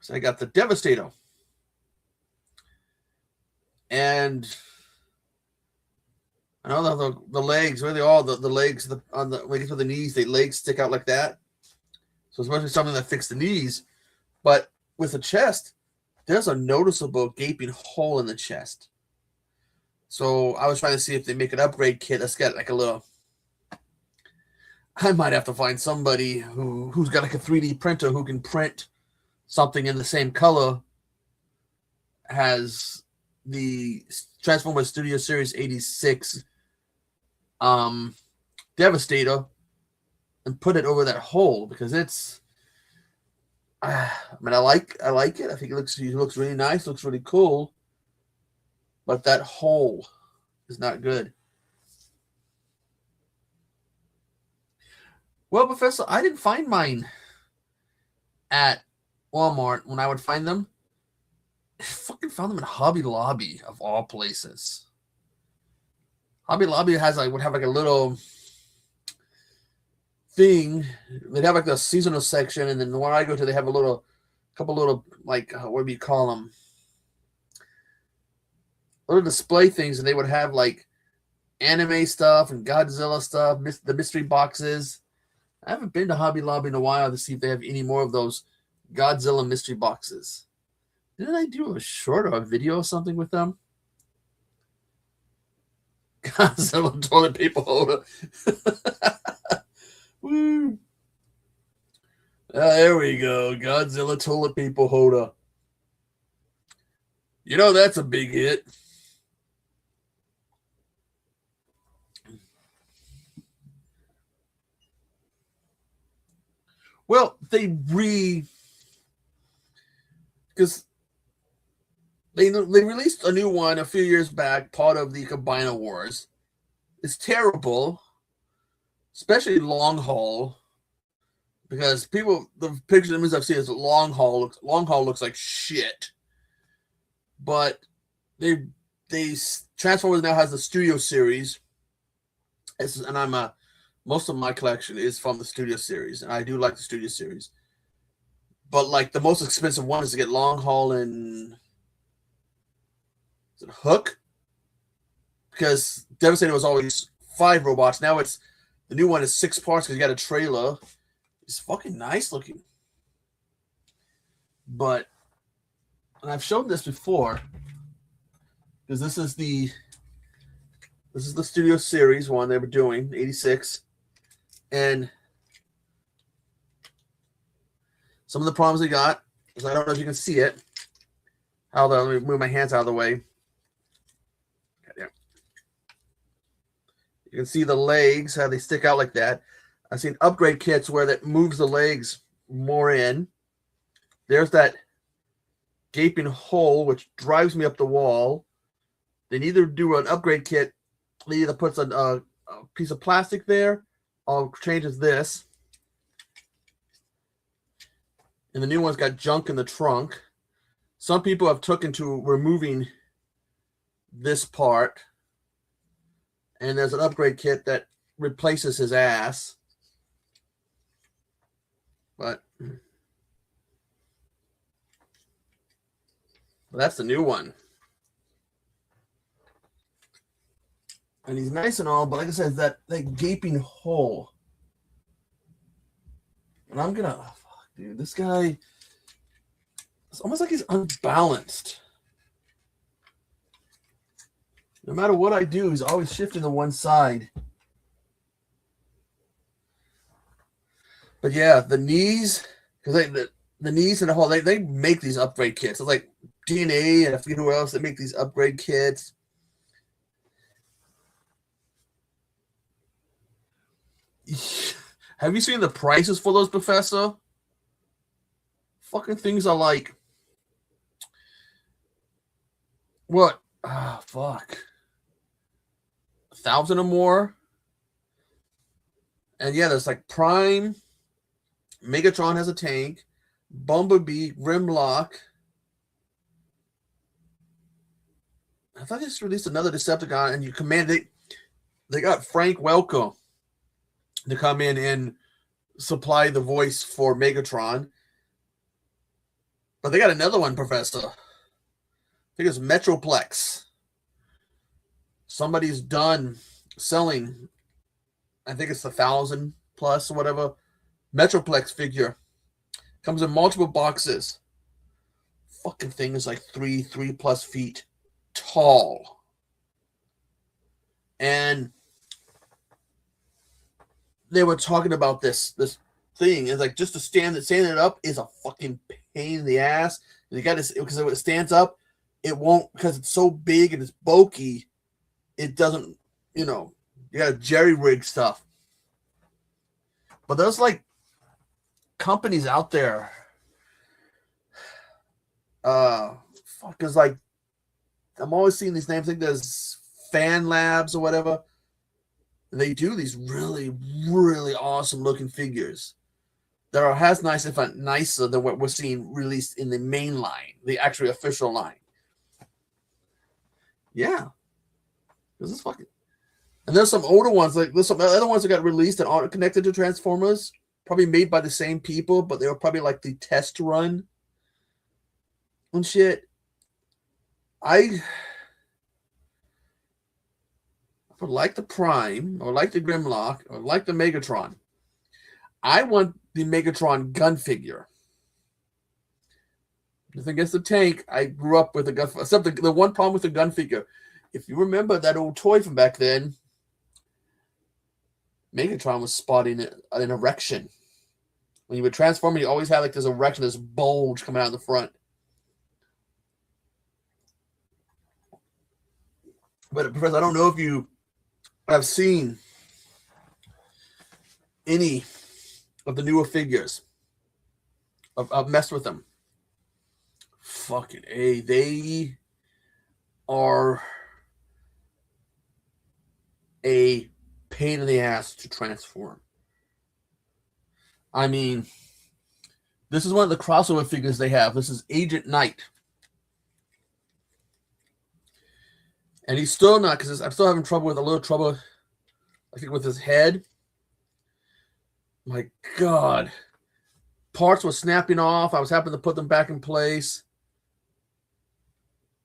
So I got the Devastator. And I know the legs, where they all the legs on the like for the knees, the legs stick out like that. So it's mostly something that fixes the knees. But with the chest, there's a noticeable gaping hole in the chest. So I was trying to see if they make an upgrade kit that's got like a little. I might have to find somebody who's got like a 3D printer who can print something in the same color as the Transformers Studio Series 86 Devastator and put it over that hole, because it's I mean, I like it. I think it looks really nice, looks really cool. But that hole is not good. Well, Professor, I didn't find mine at Walmart when I would find them. I fucking found them in Hobby Lobby, of all places. Hobby Lobby would have like a little thing. They'd have like the seasonal section, and then when I go to, they have a couple little like what do you call them? Little display things, and they would have like anime stuff and Godzilla stuff, the mystery boxes. I haven't been to Hobby Lobby in a while to see if they have any more of those Godzilla mystery boxes. Didn't I do a short or a video or something with them? Godzilla toilet paper holder. Woo. There we go. Godzilla toilet paper holder. You know that's a big hit. Well, because they released a new one a few years back, part of the Combiner Wars. It's terrible, especially long haul, because the pictures and images I've seen is long haul looks like shit. But they Transformers now has the Studio Series, and most of my collection is from the Studio Series, and I do like the Studio Series. But like the most expensive one is to get long haul and Hook, because Devastator was always 5 robots. Now the new one is 6 parts because you got a trailer. It's fucking nice looking. But, and I've shown this before, because this is the Studio Series one they were doing, 86. And some of the problems they got is, I don't know if you can see it. Let me move my hands out of the way. Yeah. You can see the legs, how they stick out like that. I've seen upgrade kits where that moves the legs more in. There's that gaping hole, which drives me up the wall. They neither do an upgrade kit. They either puts a piece of plastic there or changes this. And the new one's got junk in the trunk. Some people have taken to removing this part. And there's an upgrade kit that replaces his ass. But that's the new one. And he's nice and all, but like I said, that gaping hole. And I'm gonna, fuck, dude, this guy, it's almost like he's unbalanced. No matter what I do, he's always shifting to one side. But yeah, the knees, because the knees and the whole, they make these upgrade kits. It's like DNA and I forget who else, they make these upgrade kits. Have you seen the prices for those, Professor? Fucking things are like, what? Fuck. 1,000 or more. And yeah, there's like Prime. Megatron has a tank. Bumblebee, Grimlock. I thought they just released another Decepticon, and you command it. They got Frank Welker to come in and supply the voice for Megatron. But they got another one, Professor. I think it's Metroplex. Somebody's done selling, I think it's 1,000 plus or whatever, Metroplex figure. Comes in multiple boxes. Fucking thing is like 3 plus feet tall. And they were talking about this thing. It's like just to stand it up is a fucking pain in the ass. And you got to, because when it stands up, it won't, because it's so big and it's bulky, it doesn't, you got to jerry rig stuff. But there's like companies out there. Because like I'm always seeing these names. I think there's Fan Labs or whatever. They do these really, really awesome looking figures that are as nice, if not nicer, than what we're seeing released in the main line, the actually official line. Yeah, this is fucking. And there's some older ones, like there's some other ones that got released that aren't connected to Transformers, probably made by the same people, but they were probably like the test run and shit. I would like the Prime, or like the Grimlock, or like the Megatron. I want the Megatron gun figure. Nothing against the tank. I grew up with a gun. Except the one problem with the gun figure, if you remember that old toy from back then, Megatron was spotting an erection. When you would transform, you always have like this erection, this bulge coming out in the front. But Professor, I don't know if you have seen any of the newer figures. I've messed with them. Fucking A. They are a pain in the ass to transform. I mean, this is one of the crossover figures they have. This is Agent Knight. And he's still not, because I'm still having trouble with a little trouble, I think, with his head. My God. Parts were snapping off. I was having to put them back in place.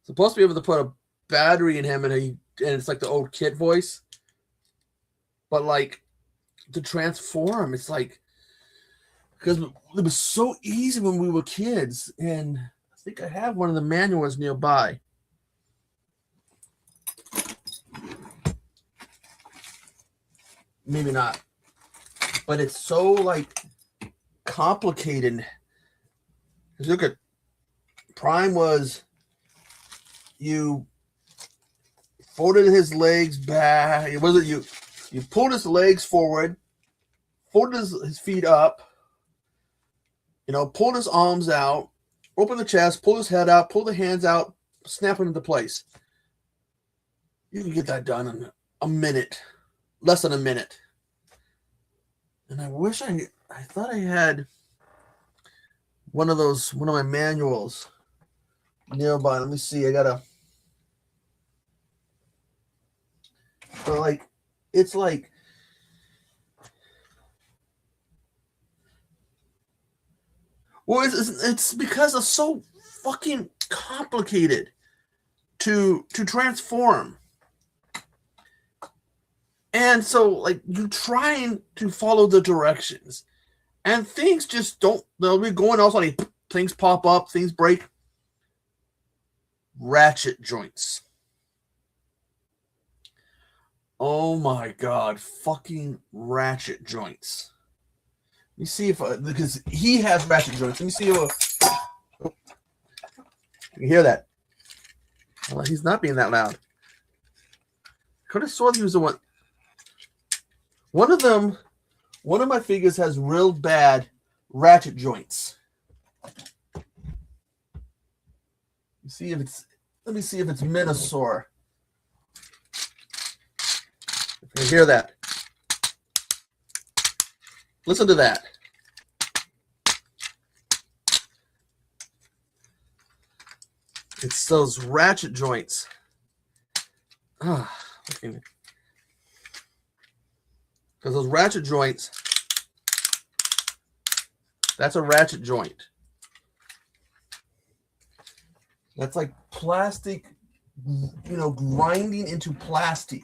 Supposed to be able to put a battery in him, and it's like the old kid voice. But like, to transform, it's like, because it was so easy when we were kids. And I think I have one of the manuals nearby. Maybe not. But it's so like complicated. Look at Prime was, you folded his legs back. It wasn't you pulled his legs forward, folded his feet up, pulled his arms out, opened the chest, pulled his head out, pulled the hands out, snap him into place. You can get that done in a minute, less than a minute. And I wish I thought I had one of my manuals nearby. Let me see. I gotta. But like, it's like. Well, it's because it's so fucking complicated to transform. And so, like, you're trying to follow the directions, and things just don't. They'll be going all suddenly, things pop up, things break. Ratchet joints. Oh my God, fucking ratchet joints. Let me see if because he has ratchet joints. Let me see if you can hear that. Well, he's not being that loud. Could have sworn he was the one. One of my figures has real bad ratchet joints. Let me see if it's Minosaur. If you hear that. Listen to that. It's those ratchet joints. Because those ratchet joints, that's a ratchet joint. That's like plastic, grinding into plastic.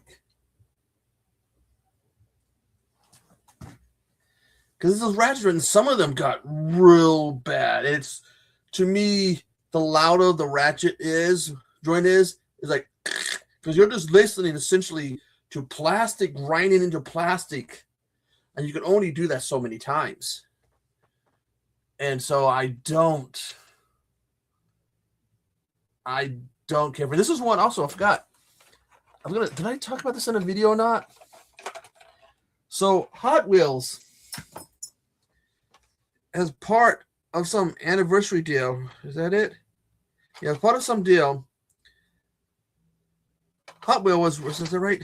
Because those ratchet joints, some of them got real bad. It's, to me, the louder the ratchet joint is like, because you're just listening essentially to plastic grinding into plastic, and you can only do that so many times. And so I don't care for this. Is one also I forgot. Did I talk about this in a video or not? So Hot Wheels, as part of some anniversary deal, is that it? Yeah, as part of some deal, Hot Wheels was that right?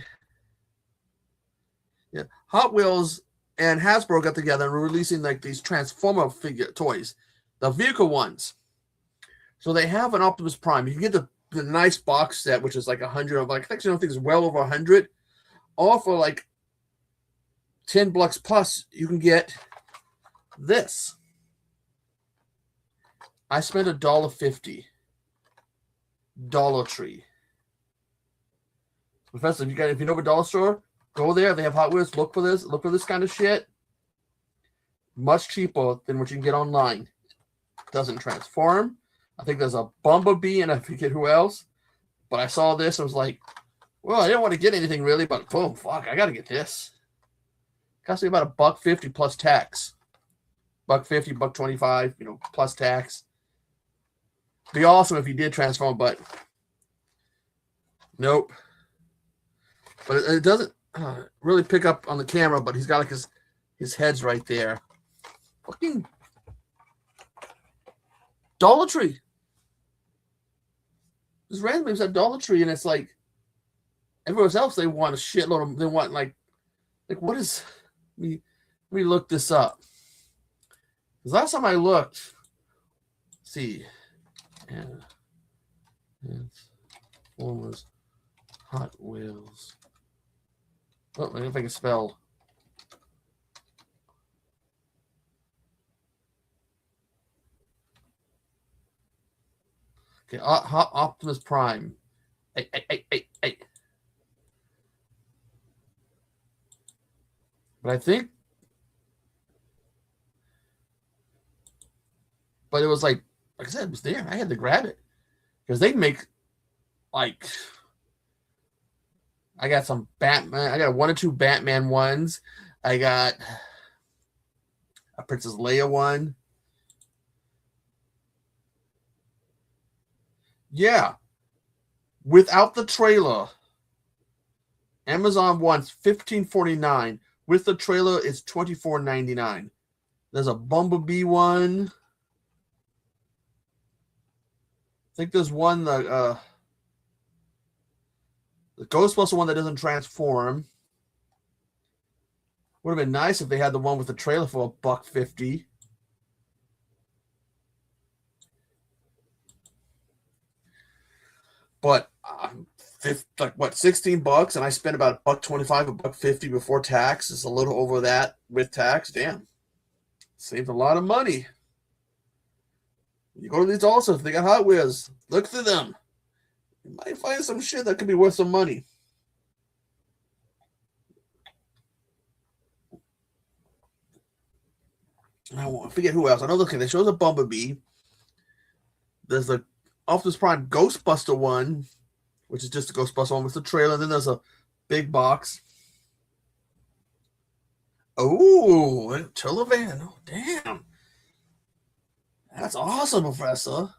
Yeah, Hot Wheels and Hasbro got together and were releasing like these Transformer figure toys, the vehicle ones. So they have an Optimus Prime. You can get the nice box set, which is like 100 of like, actually I don't think it's well over 100. Or for like $10 plus, you can get this. I spent $1.50. Dollar Tree. Professor, if you know a dollar store, go there. They have Hot Wheels. Look for this. Look for this kind of shit. Much cheaper than what you can get online. Doesn't transform. I think there's a Bumblebee and I forget who else. But I saw this and was like, well, I didn't want to get anything really, but boom, fuck, I got to get this. Cost me about $1.50 plus tax. $1.50, $1.25, plus tax. Be awesome if he did transform, but nope. But it doesn't really pick up on the camera, but he's got like his head's right there. Fucking Dollar Tree. Just randomly was at Dollar Tree, and it's like everywhere else they want a shitload of. They want like what is? Let me look this up. Because last time I looked, let's see, Transformers Hot Wheels. Oh, I don't know if I can spell. Okay, Optimus Prime. Hey. But I think, but it was like I said, it was there. I had to grab it because they make like I got some Batman. I got 1 or 2 Batman ones. I got a Princess Leia one. Yeah, without the trailer, Amazon wants $15.49. With the trailer, it's $24.99. There's a Bumblebee one. I think there's one the Ghostbuster one that doesn't transform. Would have been nice if they had the one with the trailer for $1.50. But like what, $16, and I spent about $1.25, $1.50 before tax. It's a little over that with tax. Damn, saved a lot of money. You go to these also, if they got Hot Wheels, look through them. You might find some shit that could be worth some money. I forget who else. I know. Look, they shows a Bumblebee. There's the Optimus Prime Ghostbuster one, which is just a Ghostbuster one with the trailer. And then there's a big box. Oh, Tulavan. Oh, damn. That's awesome, Professor.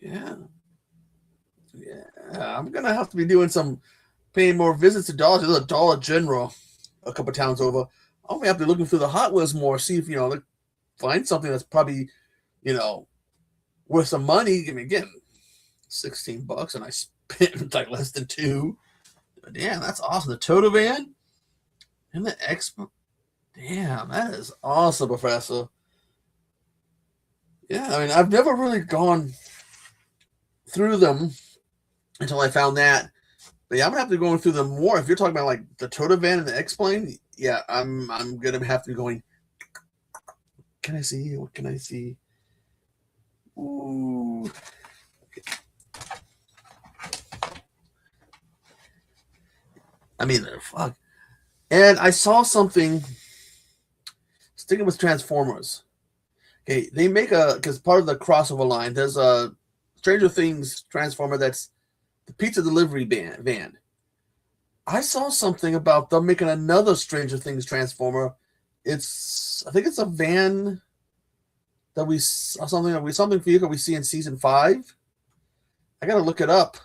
Yeah. I'm going to have to be doing paying more visits to Dollar General a couple towns over. I'm going to have to be looking through the Hot Wheels more, see if, find something that's probably, worth some money. I mean, again, $16, and I spent like less than $2. But damn, that's awesome. The Toto Van and the Expo. Damn, that is awesome, Professor. Yeah, I mean, I've never really gone through them until I found that. But yeah, I'm gonna have to go through them more. If you're talking about like the Toto Van and the X-Plane, yeah, I'm gonna have to be going. Can I see? What can I see? Ooh. I mean, fuck. And I saw something. Sticking with Transformers. Okay, they make because part of the crossover line, there's a Stranger Things Transformer that's the pizza delivery van. I saw something about them making another Stranger Things Transformer. I think it's a van that we saw something vehicle we see in season 5. I gotta look it up.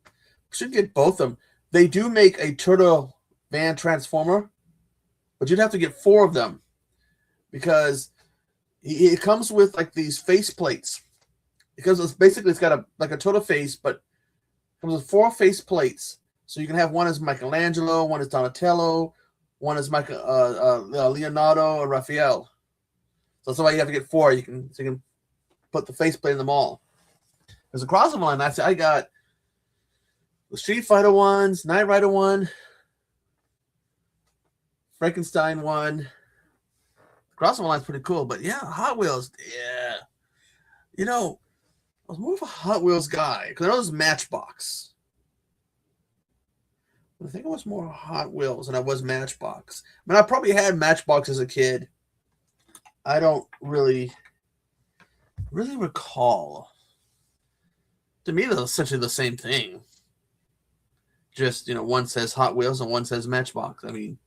We should get both of them. They do make a turtle van transformer, but you'd have to get 4 of them because it comes with like these face plates. Because it's got a total face, but it comes with 4 face plates. So you can have one as Michelangelo, one as Donatello, one as Leonardo or Raphael. So that's why you have to get 4. So you can put the face plate in them all. There's a crossover line. I got the Street Fighter ones, Knight Rider one, Frankenstein one. The crossover line's pretty cool, but yeah, Hot Wheels, yeah. I was more of a Hot Wheels guy because I know it was Matchbox. I think I was more Hot Wheels than I was Matchbox. I mean, I probably had Matchbox as a kid. I don't really recall. To me, they're essentially the same thing. Just, one says Hot Wheels and one says Matchbox. I mean,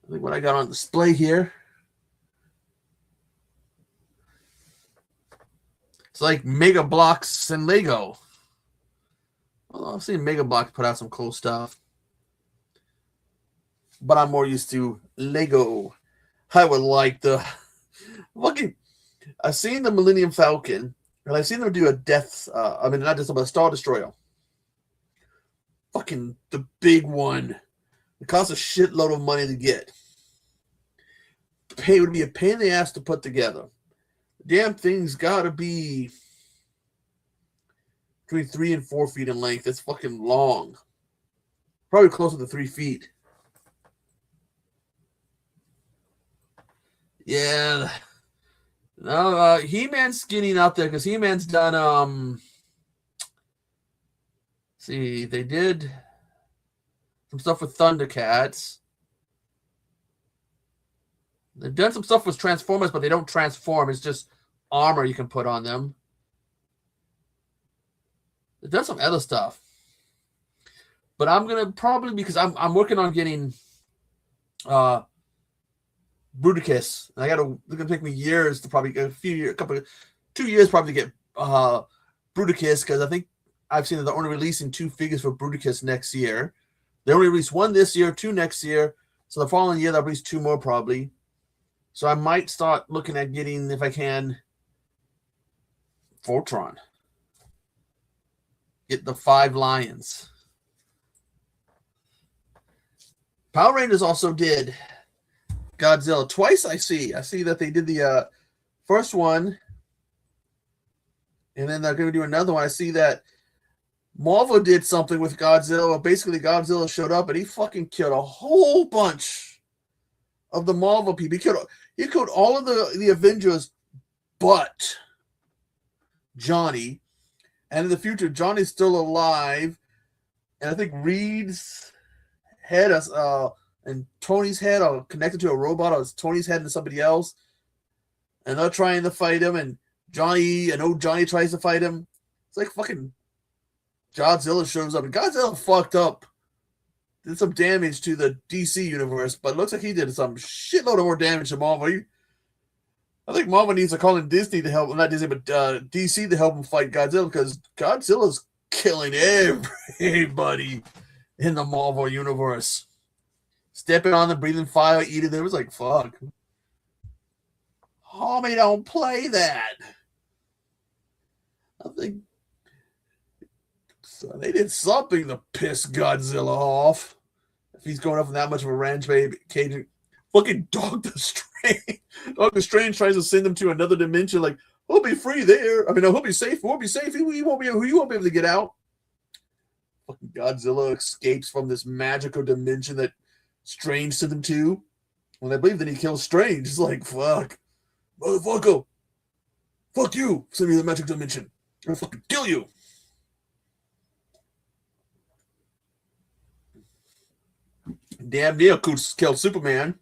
I think what I got on display here. It's like Mega Bloks and Lego. Well, I've seen Mega Bloks put out some cool stuff, but I'm more used to Lego. I would like the fucking. I've seen the Millennium Falcon, and I've seen them do a death. Not just a Star Destroyer. Fucking the big one. It costs a shitload of money to get. It would be a pain in the ass to put together. Damn thing's gotta be between 3 and 4 feet in length. It's fucking long. Probably closer to 3 feet. Yeah. No, He-Man's getting out there because He-Man's done, see, they did some stuff with Thundercats. They've done some stuff with Transformers, but they don't transform. It's just armor you can put on them. They've done some other stuff. But I'm going to probably, because I'm working on getting Bruticus. And it's going to take me years to probably, 2 years probably to get Bruticus, because I think I've seen that they're only releasing 2 figures for Bruticus next year. They only released 1 this year, 2 next year. So the following year, they'll release 2 more probably. So I might start looking at getting, if I can, Voltron. Get the 5 lions. Power Rangers also did Godzilla twice. I see that they did the first one, and then they're going to do another one. I see that Marvel did something with Godzilla. Basically, Godzilla showed up and he fucking killed a whole bunch of the Marvel people. He killed all of the Avengers, but Johnny. And in the future, Johnny's still alive, and I think Reed's head and Tony's head are connected to a robot, or it's Tony's head and somebody else. And they're trying to fight him, and Johnny tries to fight him. It's like fucking Godzilla shows up, and Godzilla fucked up. Did some damage to the DC universe, but it looks like he did some shitload of more damage to Marvel. I think Marvel needs to call in Disney to help, not Disney, but DC to help him fight Godzilla, because Godzilla's killing everybody in the Marvel universe. Stepping on them, breathing fire, eating them. It was like, fuck. Homie, don't play that. I think so they did something to piss Godzilla off. If he's going up with that much of a range, baby, Cajun. Fucking Doctor Strange. Doctor Strange tries to send him to another dimension. Like, he'll be free there. I mean, no, he'll be safe. He won't be safe. He won't be able to get out. Fucking Godzilla escapes from this magical dimension that Strange sent him to. And I believe that he kills Strange. It's like, fuck. Motherfucker. Fuck you. Send me to the magic dimension. I'm gonna fucking kill you. Damn near killed Superman.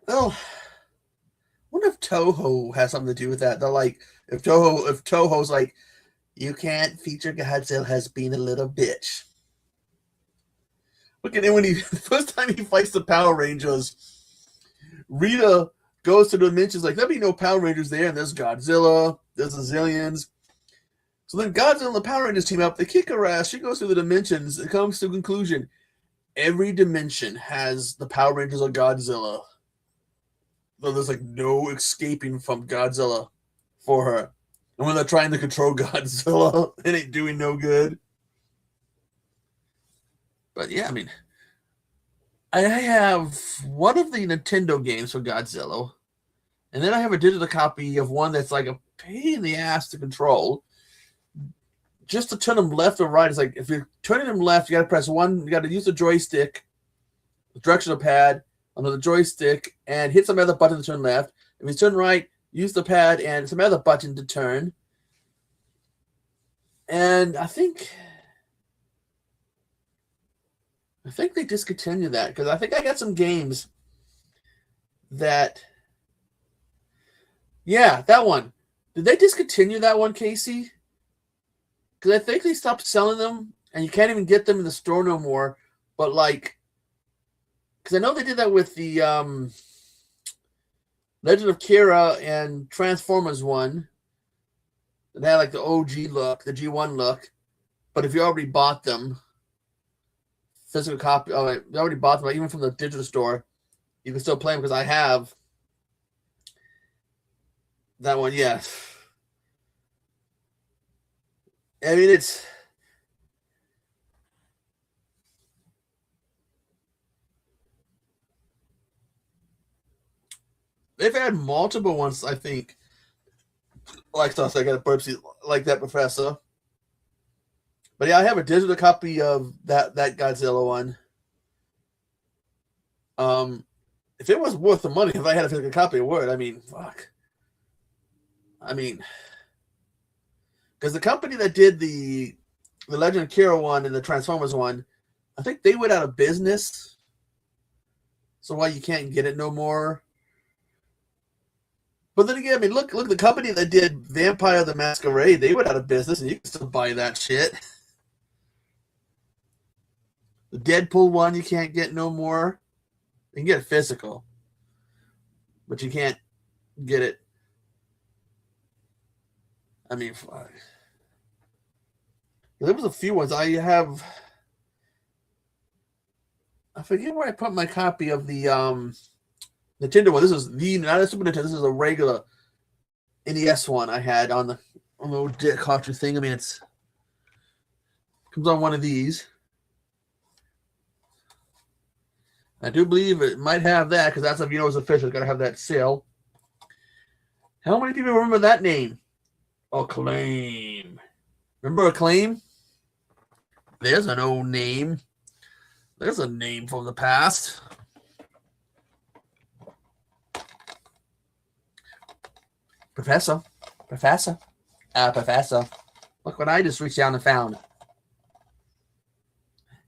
Well, I wonder if Toho has something to do with that. They're like, if Toho's like, you can't feature Godzilla as being a little bitch. Look at him when the first time he fights the Power Rangers, Rita goes to the dimensions like, there'll be no Power Rangers there, and there's Godzilla, there's the Zillions. So then Godzilla and the Power Rangers team up, they kick her ass, she goes through the dimensions, it comes to a conclusion. Every dimension has the Power Rangers or Godzilla. So there's like no escaping from Godzilla for her. And when they're trying to control Godzilla, it ain't doing no good. But yeah, I mean, I have one of the Nintendo games for Godzilla, and then I have a digital copy of one that's like a pain in the ass to control. Just to turn them left or right, it's like if you're turning them left, you got to press one. You got to use the joystick, the directional pad on the joystick, and hit some other button to turn left. If you turn right, use the pad and some other button to turn. And I think they discontinued that, because I think I got some games that, yeah, that one. Did they discontinue that one, Casey? because I think they stopped selling them, and you can't even get them in the store no more. But like, because I know they did that with the Legend of Kira and Transformers one. They had like the OG look, the G1 look. But if you already bought them, physical copy, you already bought them, like, even from the digital store, you can still play them because I have that one. Yeah, I mean they've had multiple ones. I think like stuff. I got a burpsy like that, Professor. But yeah, I have a digital copy of that Godzilla one. Um, if it was worth the money, if I had a physical copy, it would. I mean, fuck. I mean, because the company that did the Legend of Kira one and the Transformers one, I think they went out of business. So why you can't get it no more? But then again, I mean, look, the company that did Vampire the Masquerade, they went out of business, and you can still buy that shit. The Deadpool one, you can't get no more. You can get it physical, but you can't get it. I mean, there was a few ones I have. I forget where I put my copy of the Nintendo one. This is the not a Super Nintendo. This is a regular NES one I had on the little dick cartridge thing. I mean, it's comes on one of these. I do believe it might have that because that's if you know it's official. It's got to have that seal. How many people remember that name? Acclaim. Remember Acclaim? There's an old name. There's a name from the past. Professor. Professor. Professor. Look what I just reached down and found.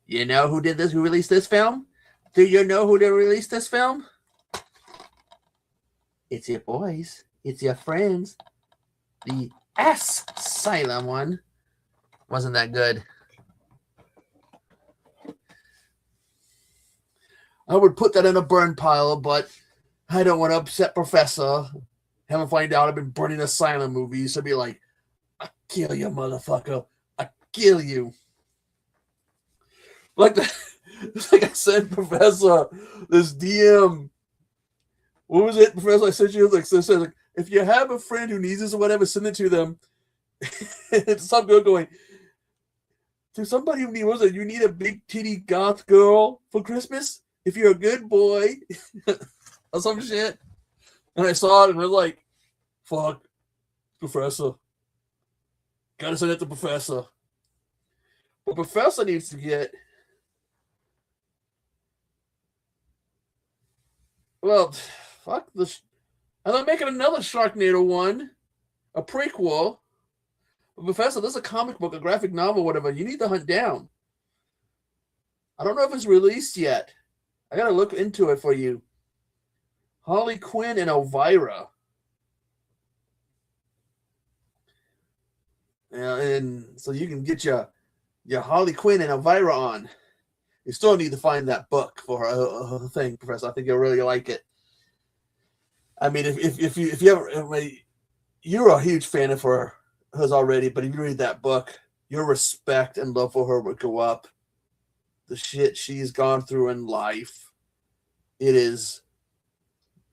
You know who did this? Who released this film? Do you know who released this film? It's your boys. It's your friends. The Asylum one wasn't that good. I would put that in a burn pile, but I don't want to upset Professor. Have him find out I've been burning Asylum movies. So be like, I kill you, motherfucker. I kill you. Like I said, Professor, this DM. What was it, Professor? I said you like so said like if you have a friend who needs this or whatever, send it to them. It's some girl going to somebody who needs it. You need a big titty goth girl for Christmas. If you're a good boy, or some shit. And I saw it and I was like, fuck, Professor. Gotta send it to Professor. But Professor needs to get. Well, fuck this. And they're making another Sharknado one, a prequel. But Professor, this is a comic book, a graphic novel, whatever. You need to hunt down. I don't know if it's released yet. I gotta look into it for you. Harley Quinn and Elvira. And so you can get your Harley Quinn and Elvira on. You still need to find that book for her thing, Professor. I think you'll really like it. I mean, if you ever, you're a huge fan of hers already, but if you read that book, your respect and love for her would go up. The shit she's gone through in life, it is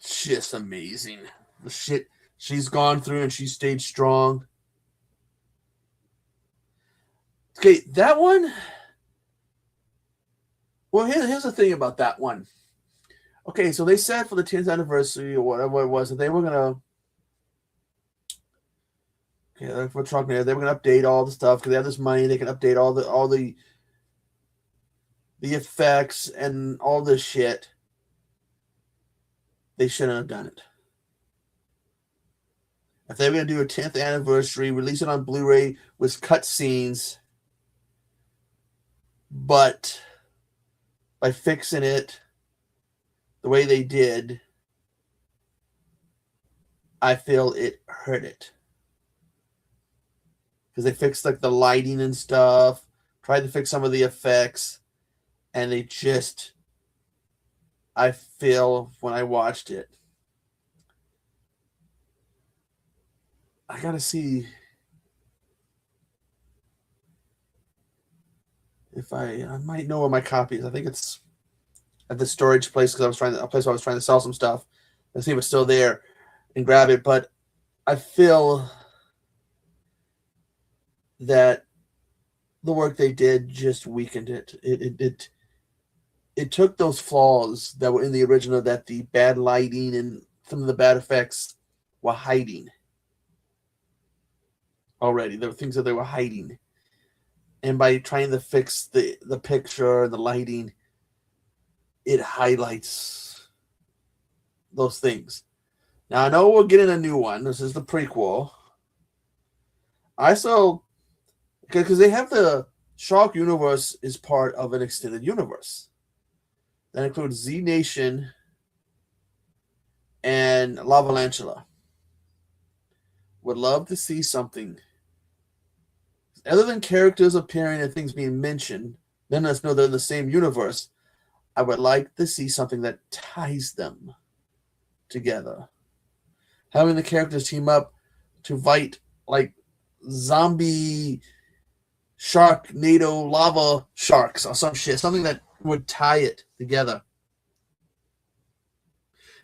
just amazing. The shit she's gone through and she stayed strong. Okay, that one. Well, here's the thing about that one. Okay, so they said for the 10th anniversary or whatever it was that they were gonna. Okay, we're talking there. They were gonna update all the stuff because they have this money. They can update all the effects and all this shit. They shouldn't have done it. If they were gonna do a 10th anniversary, release it on Blu-ray with cutscenes, but by fixing it the way they did, I feel it hurt it. because they fixed like the lighting and stuff, tried to fix some of the effects, and they just, I feel when I watched it, I gotta see if I might know where my copy is. I think it's at the storage place because a place where I was trying to sell some stuff. Let's see if it's still there and grab it. But I feel that the work they did just weakened it. It took those flaws that were in the original, that the bad lighting and some of the bad effects were hiding already. There were things that they were hiding. And by trying to fix the picture and the lighting, it highlights those things. Now, I know we're getting a new one. This is the prequel. I saw, because they have the Shark universe is part of an extended universe. That includes Z Nation and Lavalantula. Would love to see something other than characters appearing and things being mentioned. Then let's know they're in the same universe. I would like to see something that ties them together. Having the characters team up to fight like zombie Sharknado lava sharks or some shit. Something that would tie it together.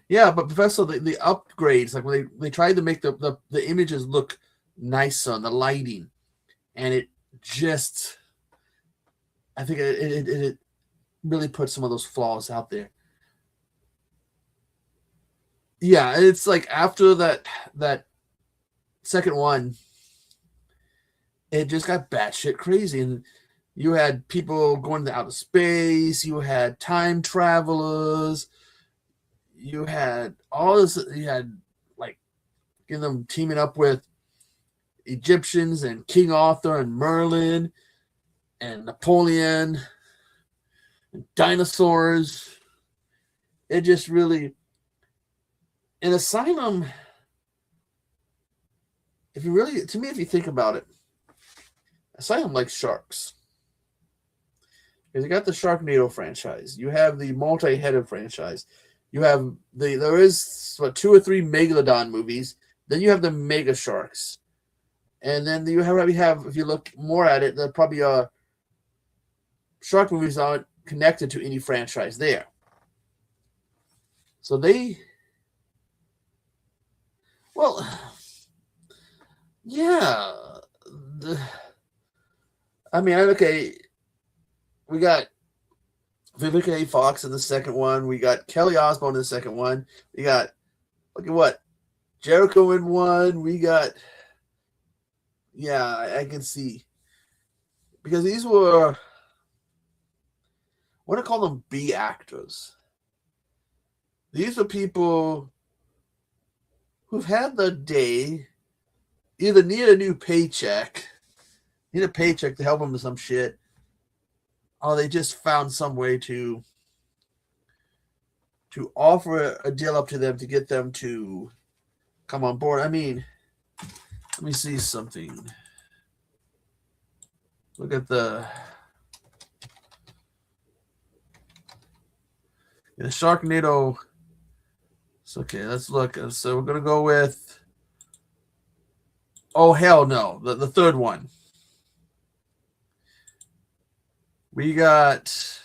Yeah, but Professor, the upgrades, like when they tried to make the images look nicer, the lighting, and it just, I think it really put some of those flaws out there. Yeah, it's like after that second one, it just got batshit crazy, and you had people going to outer space, you had time travelers, you had all this, you had like them teaming up with Egyptians and King Arthur and Merlin and Napoleon and dinosaurs. It just really, in Asylum, if you really, to me, if you think about it, Asylum likes sharks. Because you got the Sharknado franchise, you have the multi-headed franchise, you have there is what 2 or 3 Megalodon movies, then you have the Mega Sharks, and then you have if you look more at it, there probably are shark movies aren't connected to any franchise there. So well, yeah. I mean, okay, we got Vivica A. Fox in the second one. We got Kelly Osbourne in the second one. We got, look at what, Jericho in one. We got, yeah, I can see. Because these were, I want to call them B actors. These are people who've had the day, either need a new paycheck, need a paycheck to help them with some shit, or they just found some way to offer a deal up to them to get them to come on board. I mean, let me see something. Look at the Sharknado. It's okay. Let's look. So we're gonna go with. Oh hell no! The third one. We got.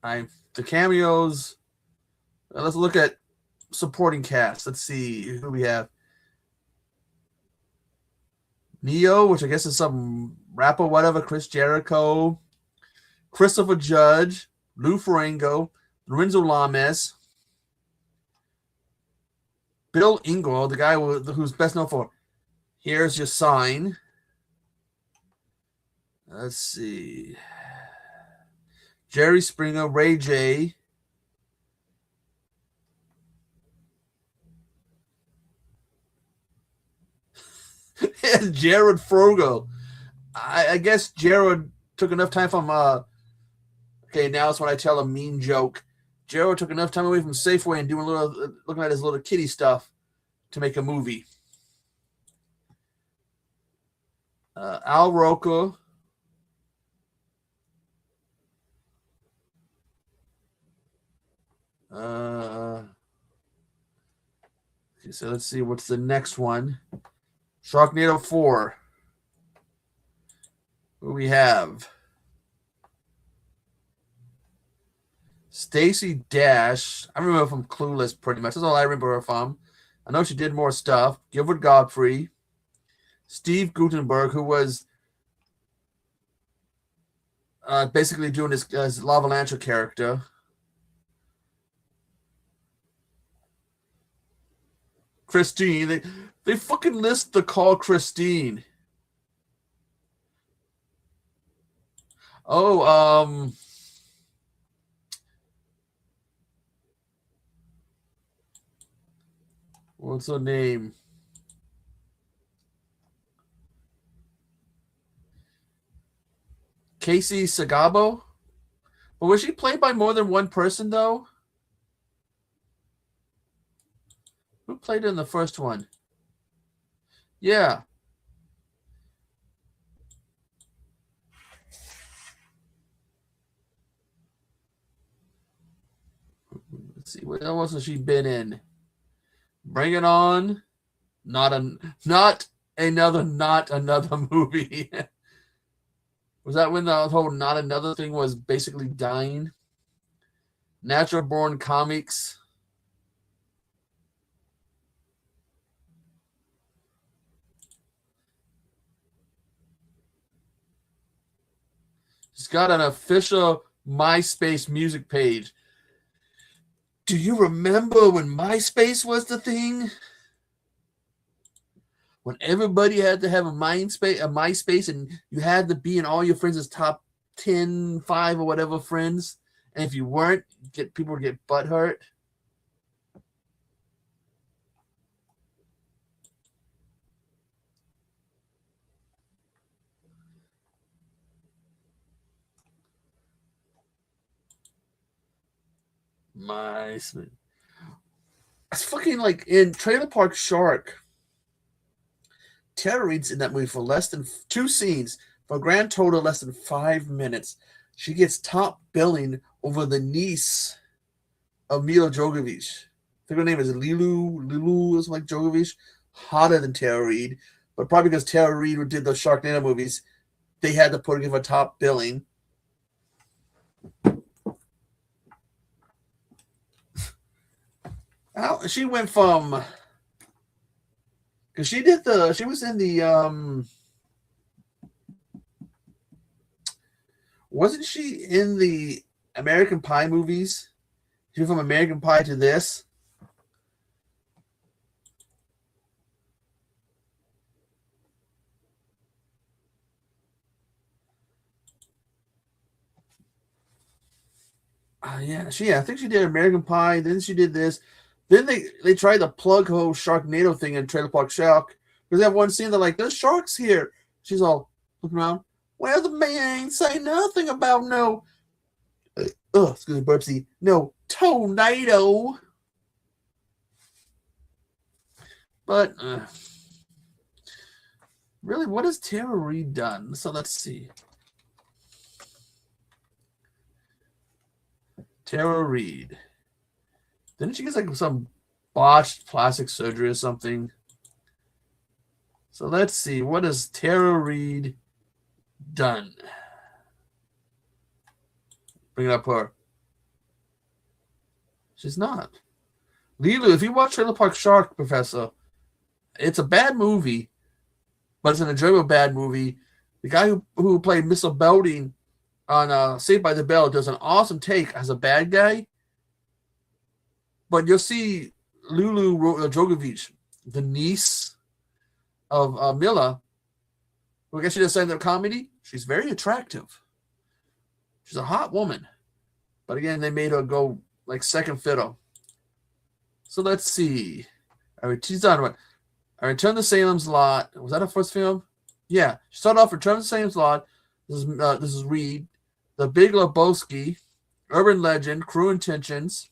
The cameos. Let's look at supporting cast. Let's see who we have. Neo, which I guess is some rapper, whatever. Chris Jericho, Christopher Judge, Lou Ferrigno, Lorenzo Lamas, Bill Engvall, the guy who's best known for Here's Your Sign. Let's see. Jerry Springer, Ray J. And Jared Frogo. I guess Jared took enough time from okay, now it's when I tell a mean joke. Jero took enough time away from Safeway and doing looking at his little kitty stuff to make a movie. Al Roker. Okay, so let's see what's the next one. Sharknado 4. Who we have? Stacey Dash. I remember from Clueless pretty much. That's all I remember her from. I know she did more stuff. Gilbert Godfrey. Steve Guttenberg, who was basically doing his Lavalanche character. Christine. They fucking list the call Christine. Oh, what's her name? Casey Sagabo? But was she played by more than one person, though? Who played in the first one? Yeah. Let's see. What else has she been in? Bring It On. Not another movie. Was that when the whole not another thing was basically dying? Natural Born Comics. She's got an official MySpace music page. Do you remember when MySpace was the thing? When everybody had to have a MySpace, and you had to be in all your friends' top 10, 5 or whatever friends. And if you weren't, people would get butthurt. MySpace. It's fucking like in Trailer Park Shark. Tara Reid's in that movie for less than 2 scenes, for a grand total of less than 5 minutes. She gets top billing over the niece of Mila Jovovich. I think her name is Lilu or something like Jovovich. Hotter than Tara Reid, but probably because Tara Reid did those Sharknado movies, they had to give her top billing. She went from, because she was in the wasn't she in the American Pie movies? She went from American Pie to this. Yeah, I think she did American Pie. Then she did this. Then they tried to plug whole Sharknado thing in Trailer Park Shark, because they have one scene they're like, "There's sharks here." She's all looking around. Well, the man ain't say nothing about no. Excuse me, burpsy. No tornado. But really, what has Tara Reid done? So let's see. Tara Reid. Didn't she get like some botched plastic surgery or something? So let's see. What has Tara Reid done? Bring up her. She's not. Lilu, if you watch Trailer Park Shark, Professor, it's a bad movie, but it's an enjoyable bad movie. The guy who played Mr. Belding on Saved by the Bell does an awesome take as a bad guy. But you'll see Lulu Jovovich, the niece of Mila, who I guess she does stand-up comedy. She's very attractive. She's a hot woman. But again, they made her go like second fiddle. So let's see. All right, she's done what? I Return to Salem's Lot. Was that her first film? Yeah. She started off Return to Salem's Lot. This is Reed. The Big Lebowski. Urban Legend, Cruel Intentions.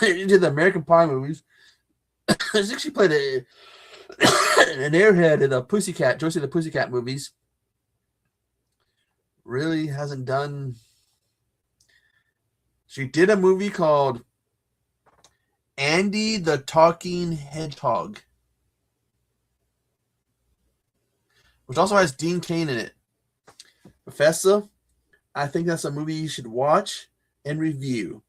He did the American Pie movies. I think she played an airhead in the Pussycat, Josie the Pussycat movies. Really hasn't done. She did a movie called Andy the Talking Hedgehog, which also has Dean Cain in it. Professor, I think that's a movie you should watch and review.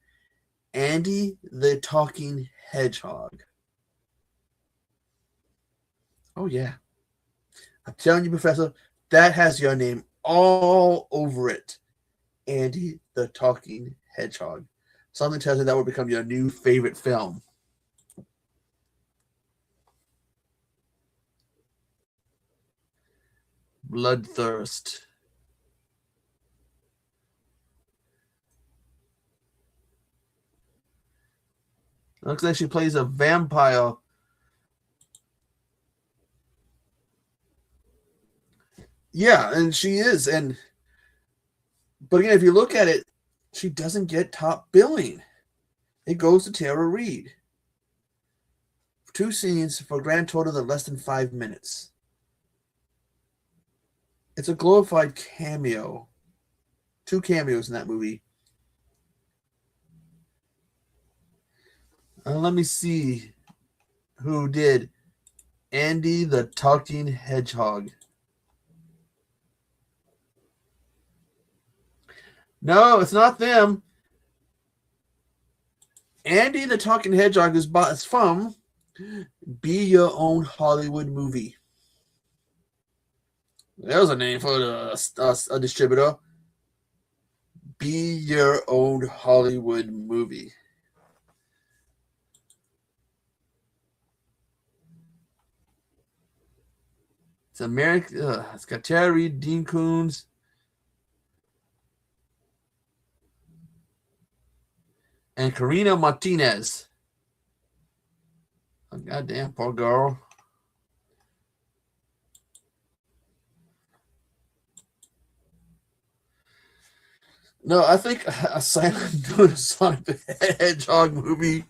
Andy the Talking Hedgehog. Oh, yeah. I'm telling you, Professor, that has your name all over it. Andy the Talking Hedgehog. Something tells me that will become your new favorite film. Bloodthirst. Looks like she plays a vampire. Yeah, and she is. But again, if you look at it, she doesn't get top billing. It goes to Tara Reid. 2 scenes for a grand total of less than 5 minutes. It's a glorified cameo. 2 cameos in that movie. Let me see who did Andy the Talking Hedgehog. No, it's not them. Andy the Talking Hedgehog is from Be Your Own Hollywood Movie. There's a name for a distributor. Be Your Own Hollywood Movie. It's American. It's got Tara Reid, Dean Koontz, and Karina Martinez. Oh, goddamn, poor girl. No, I think Asylum doing a Sonic the Hedgehog movie.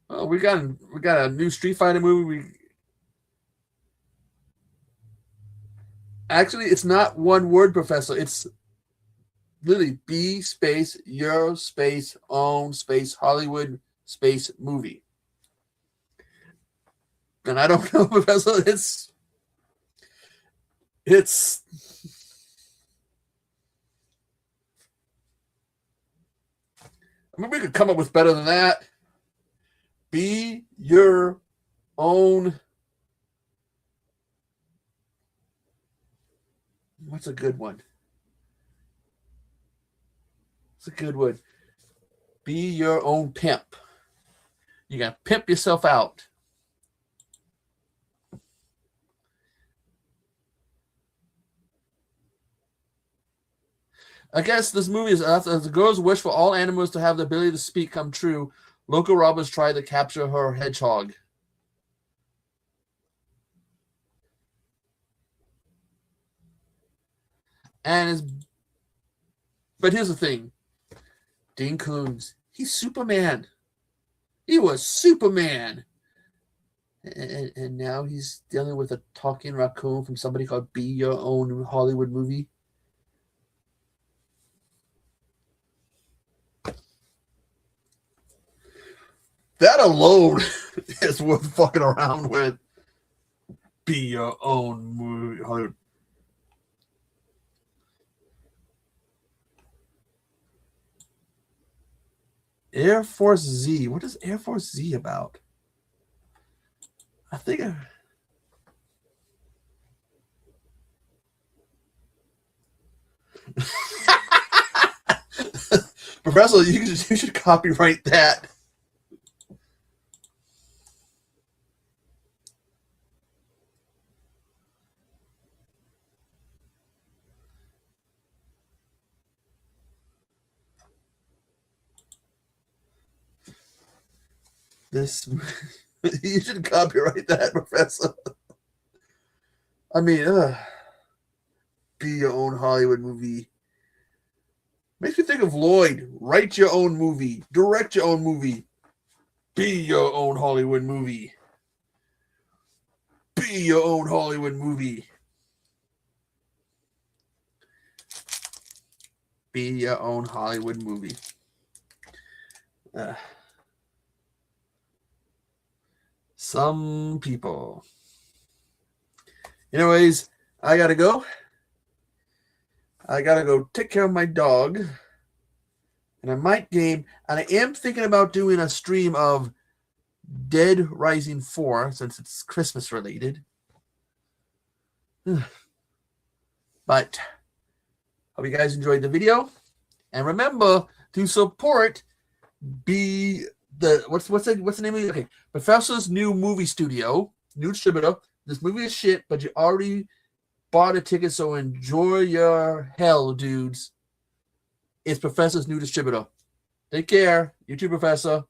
Oh, we got a new Street Fighter movie. Actually, it's not one word, Professor. It's literally B space Euro space own space Hollywood space movie. And I don't know, Professor. It's. I mean, we could come up with better than that. Be your own. What's a good one? It's a good one. Be your own pimp. You got to pimp yourself out. I guess this movie is after the girl's wish for all animals to have the ability to speak come true. Local robbers try to capture her hedgehog. But here's the thing. Dean Koontz, he's Superman. He was Superman. And now he's dealing with a talking raccoon from somebody called Be Your Own Hollywood Movie. That alone is worth fucking around with. Be Your Own Movie. Hollywood. Air Force Z. What is Air Force Z about? I think Professor, you should copyright that. This you should copyright that, Professor. I mean, Be Your Own Hollywood Movie. Makes me think of Lloyd. Write your own movie. Direct your own movie. Be your own Hollywood movie. Be your own Hollywood movie. Be your own Hollywood movie. Some people. Anyways, I gotta go. I gotta go take care of my dog. And I might game. And I am thinking about doing a stream of Dead Rising 4 since it's Christmas related. But hope you guys enjoyed the video. And remember to support what's the name of it? Okay, Professor's new movie studio, new distributor. This movie is shit, but you already bought a ticket, so enjoy your hell, dudes. It's Professor's new distributor. Take care. You too, Professor.